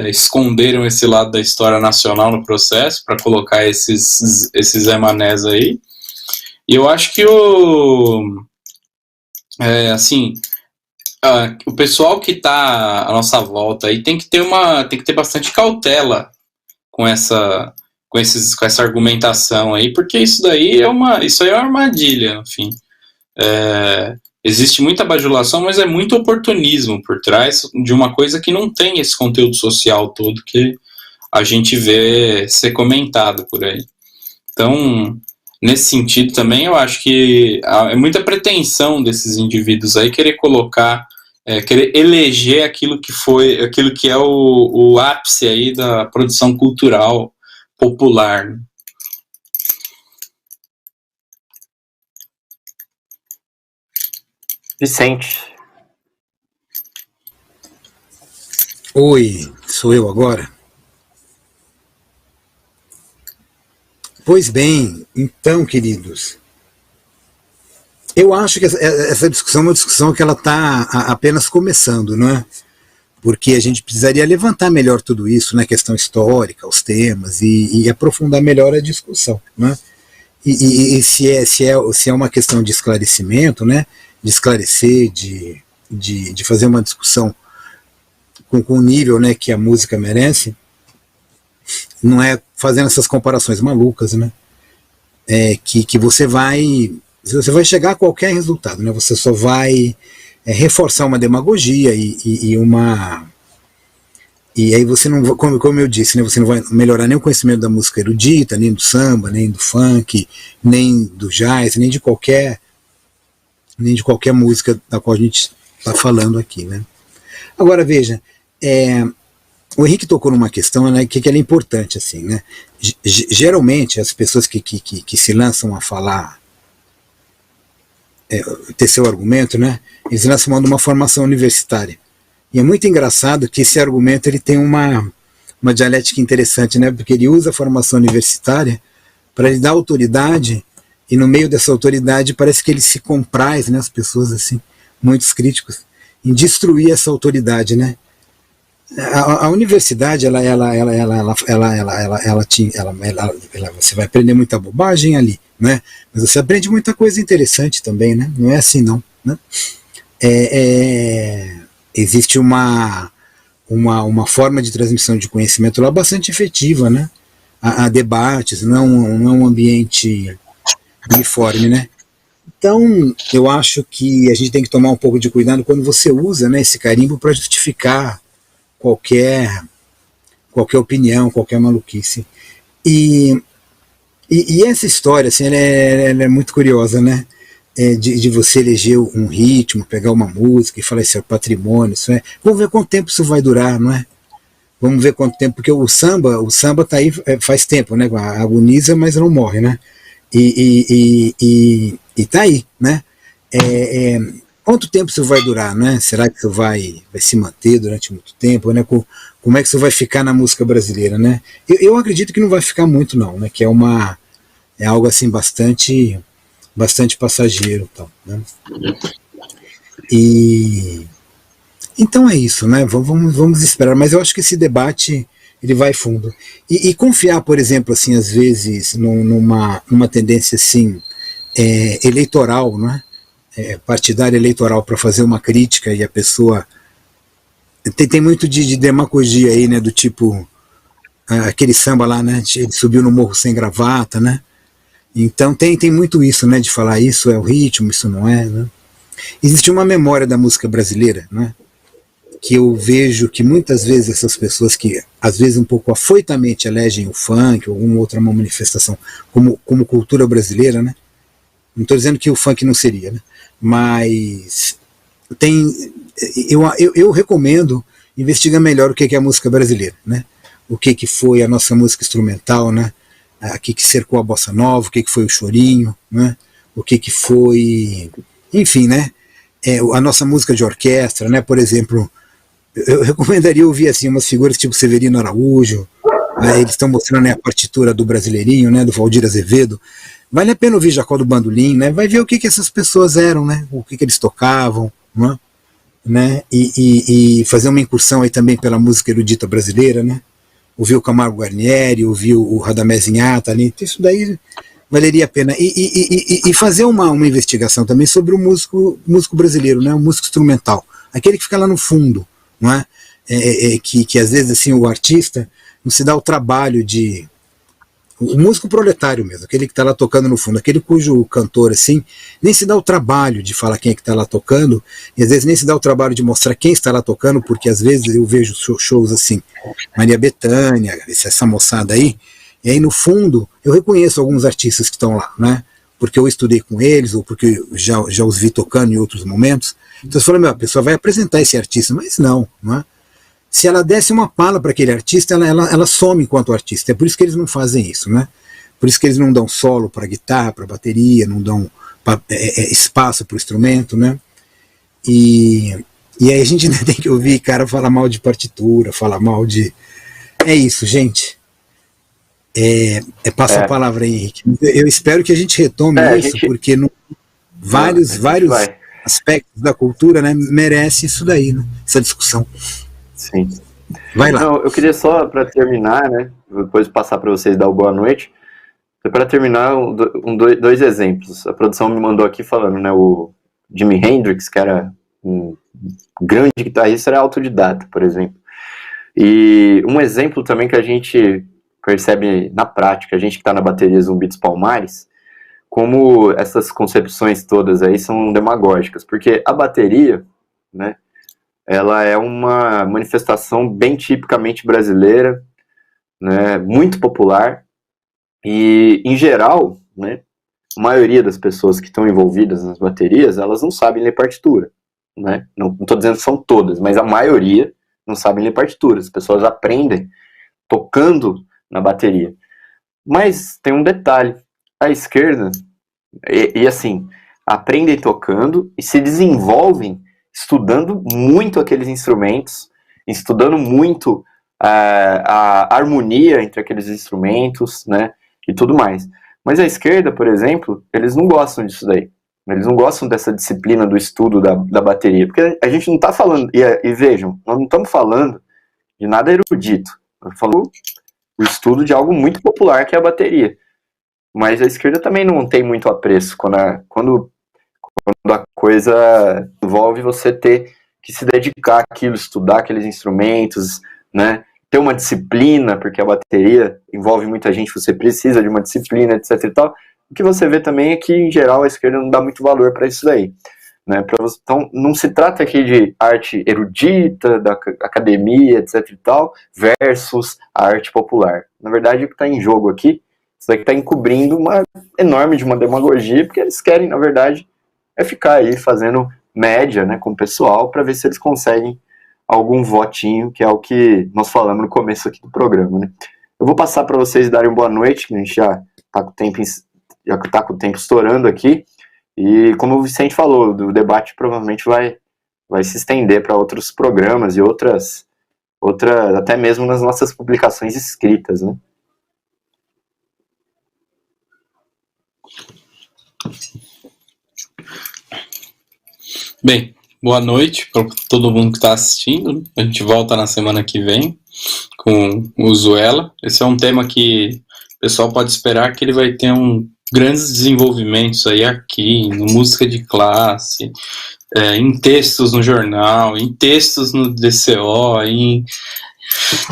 esconderam esse lado da história nacional no processo para colocar esses Zé Manés aí. E eu acho que o pessoal que está à nossa volta aí tem que ter bastante cautela com essa argumentação aí, porque isso aí é uma armadilha, enfim. Existe muita bajulação, mas é muito oportunismo por trás de uma coisa que não tem esse conteúdo social todo que a gente vê ser comentado por aí. Então, nesse sentido também, eu acho que é muita pretensão desses indivíduos aí querer colocar, querer eleger aquilo que é o ápice aí da produção cultural popular, né? Vicente. Oi, sou eu agora? Pois bem, então, queridos, eu acho que essa discussão é uma discussão que ela está apenas começando, não é? Porque a gente precisaria levantar melhor tudo isso, né, questão histórica, os temas, e aprofundar melhor a discussão, né? E se é uma questão de esclarecimento, né, de esclarecer, de fazer uma discussão com o nível, né, que a música merece, não é fazendo essas comparações malucas, né, que você vai chegar a qualquer resultado, né, você só vai reforçar uma demagogia e aí você não, como eu disse, né, você não vai melhorar nem o conhecimento da música erudita, nem do samba, nem do funk, nem do jazz, nem de qualquer música da qual a gente está falando aqui, né. Agora veja, o Henrique tocou numa questão, né, que ela é importante, assim, né. Geralmente as pessoas que se lançam a falar, ter seu argumento, né, eles lançam mão de uma formação universitária. E é muito engraçado que esse argumento ele tem uma dialética interessante, né, porque ele usa a formação universitária para lhe dar autoridade, e no meio dessa autoridade parece que ele se compraz, né, as pessoas, assim, muitos críticos, em destruir essa autoridade, né. A universidade, você vai aprender muita bobagem ali, né, mas você aprende muita coisa interessante também, né, não é assim não, né. Existe uma forma de transmissão de conhecimento lá bastante efetiva, né, há debates, não é um ambiente uniforme, né. Então, eu acho que a gente tem que tomar um pouco de cuidado quando você usa, né, esse carimbo para justificar qualquer opinião, qualquer maluquice. E essa história, assim, ela é muito curiosa, né? De você eleger um ritmo, pegar uma música e falar isso é patrimônio, isso é. Vamos ver quanto tempo isso vai durar, não é? Vamos ver quanto tempo, porque o samba tá aí faz tempo, né? Agoniza, mas não morre, né? E tá aí, né? Quanto tempo isso vai durar, né? Será que isso vai se manter durante muito tempo, né? Como é que isso vai ficar na música brasileira, né? Eu acredito que não vai ficar muito, não, né? Que é algo assim bastante passageiro, tal, né? E então é isso, né? Vamos esperar, mas eu acho que esse debate ele vai fundo e confiar, por exemplo, assim, às vezes numa tendência assim eleitoral, né? Partidária eleitoral para fazer uma crítica e a pessoa tem muito de demagogia aí, né? Do tipo aquele samba lá, né? Ele subiu no morro sem gravata, né? Então tem muito isso, né? De falar isso é o ritmo, isso não é, né? Existe uma memória da música brasileira, né? Que eu vejo que muitas vezes essas pessoas que às vezes um pouco afoitamente elegem o funk ou alguma outra manifestação como cultura brasileira, né? Não estou dizendo que o funk não seria, né? Mas eu recomendo investigar melhor o que é a música brasileira, né? O que foi a nossa música instrumental, né? O que cercou a bossa nova, o que foi o chorinho, né? O que foi, enfim, né? A nossa música de orquestra, né? Por exemplo, eu recomendaria ouvir assim umas figuras tipo Severino Araújo, né, eles estão mostrando, né, a partitura do Brasileirinho, né, do Valdir Azevedo. Vale a pena ouvir Jacó do Bandolim, né? Vai ver o que essas pessoas eram, né? O que eles tocavam, né? E fazer uma incursão aí também pela música erudita brasileira, né? Ouvir o Camargo Guarnieri, ouvir o Radamés Inhata ali, isso daí valeria a pena. E fazer uma investigação também sobre o músico brasileiro, né? O músico instrumental, aquele que fica lá no fundo, não é? Que às vezes assim o artista não se dá o trabalho de... O músico proletário mesmo, aquele que está lá tocando no fundo, aquele cujo cantor assim, nem se dá o trabalho de falar quem é que está lá tocando, e às vezes nem se dá o trabalho de mostrar quem está lá tocando, porque às vezes eu vejo shows assim, Maria Bethânia, essa moçada aí, e aí no fundo eu reconheço alguns artistas que estão lá, né? Porque eu estudei com eles, ou porque já os vi tocando em outros momentos. Então você fala, a pessoa vai apresentar esse artista, mas não é? Se ela desse uma pala para aquele artista, ela some enquanto artista. É por isso que eles não fazem isso, né? Por isso que eles não dão solo para guitarra, para bateria, não dão espaço para o instrumento, né? E aí a gente ainda tem que ouvir cara falar mal de partitura, falar mal de... É isso, gente. Passa a palavra aí, Henrique. Eu espero que a gente retome isso, porque vários aspectos da cultura, né, merece isso daí, né? Essa discussão. Sim. Vai lá. Não, eu queria só, para terminar, né, depois passar para vocês dar o boa noite, para terminar, dois exemplos. A produção me mandou aqui falando, né, o Jimi Hendrix, que era um grande guitarrista, era autodidata, por exemplo. E um exemplo também que a gente percebe na prática, a gente que está na bateria Zumbi dos Palmares, como essas concepções todas aí são demagógicas, porque a bateria, né, ela é uma manifestação bem tipicamente brasileira, né, muito popular, e, em geral, né, a maioria das pessoas que estão envolvidas nas baterias, elas não sabem ler partitura, né? Não estou dizendo que são todas, mas a maioria não sabem ler partitura, as pessoas aprendem tocando na bateria. Mas tem um detalhe, a esquerda, e assim, aprendem tocando e se desenvolvem estudando muito aqueles instrumentos, estudando muito a harmonia entre aqueles instrumentos, né, e tudo mais. Mas a esquerda, por exemplo, eles não gostam disso daí. Eles não gostam dessa disciplina do estudo da bateria, porque a gente não está falando, e vejam, nós não estamos falando de nada erudito, estamos falando do estudo de algo muito popular, que é a bateria. Mas a esquerda também não tem muito apreço quando a coisa envolve você ter que se dedicar àquilo, estudar aqueles instrumentos, né? Ter uma disciplina, porque a bateria envolve muita gente, você precisa de uma disciplina, etc e tal. O que você vê também é que, em geral, a esquerda não dá muito valor para isso daí, né? Então, não se trata aqui de arte erudita, da academia, etc e tal, versus a arte popular. Na verdade, o que está em jogo aqui, isso daqui está encobrindo uma enorme de uma demagogia, porque eles querem, na verdade, ficar aí fazendo média, né, com o pessoal, para ver se eles conseguem algum votinho, que é o que nós falamos no começo aqui do programa, né? Eu vou passar para vocês darem boa noite, que a gente já está com o tempo estourando aqui, e como o Vicente falou, o debate provavelmente vai se estender para outros programas e outras, até mesmo nas nossas publicações escritas, né? Bem, boa noite para todo mundo que está assistindo. A gente volta na semana que vem com o Zuela. Esse é um tema que o pessoal pode esperar que ele vai ter grandes desenvolvimentos aí aqui, no música de classe, em textos no jornal, em textos no DCO,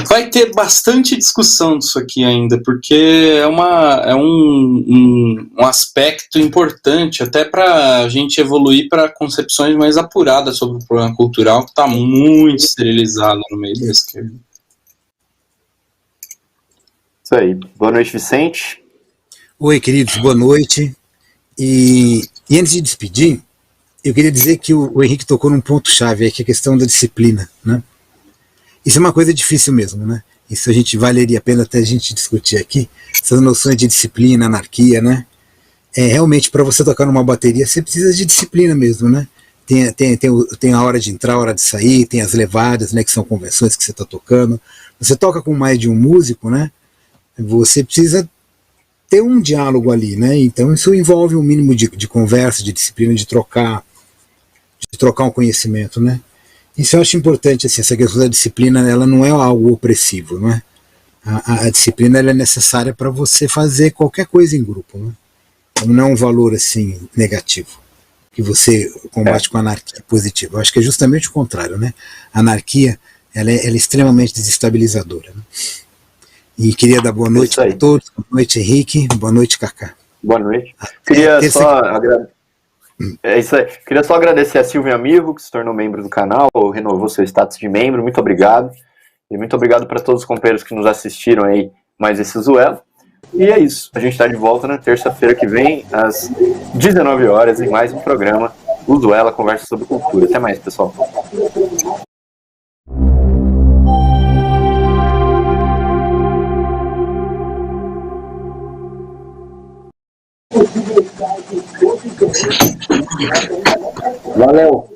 vai ter bastante discussão disso aqui ainda, porque é um aspecto importante até para a gente evoluir para concepções mais apuradas sobre o problema cultural, que está muito esterilizado no meio da esquerda. Isso aí. Boa noite, Vicente. Oi, queridos, boa noite. E antes de despedir, eu queria dizer que o Henrique tocou num ponto-chave, que é a questão da disciplina, né? Isso é uma coisa difícil mesmo, né? Isso valeria a pena até a gente discutir aqui, essas noções de disciplina, anarquia, né? Realmente, para você tocar numa bateria, você precisa de disciplina mesmo, né? tem a hora de entrar, a hora de sair, tem as levadas, né, que são convenções que você está tocando. Você toca com mais de um músico, né? Você precisa ter um diálogo ali, né? Então isso envolve um mínimo de conversa, de disciplina, de trocar um conhecimento, né? Isso eu acho importante, assim, essa questão da disciplina, ela não é algo opressivo, não é? A disciplina ela é necessária para você fazer qualquer coisa em grupo, né? Não é um valor assim negativo que você combate com anarquia positiva. Eu acho que é justamente o contrário, né? A anarquia ela é extremamente desestabilizadora, né? E queria dar boa noite a todos. Boa noite, Henrique. Boa noite, Cacá. Boa noite. É isso aí. Queria só agradecer a Silvia Amigo, que se tornou membro do canal, ou renovou seu status de membro. Muito obrigado. E muito obrigado para todos os companheiros que nos assistiram aí mais esse Usuela. E é isso. A gente está de volta na terça-feira que vem, às 19 horas, em mais um programa Usuela, Conversa sobre Cultura. Até mais, pessoal. Valeu!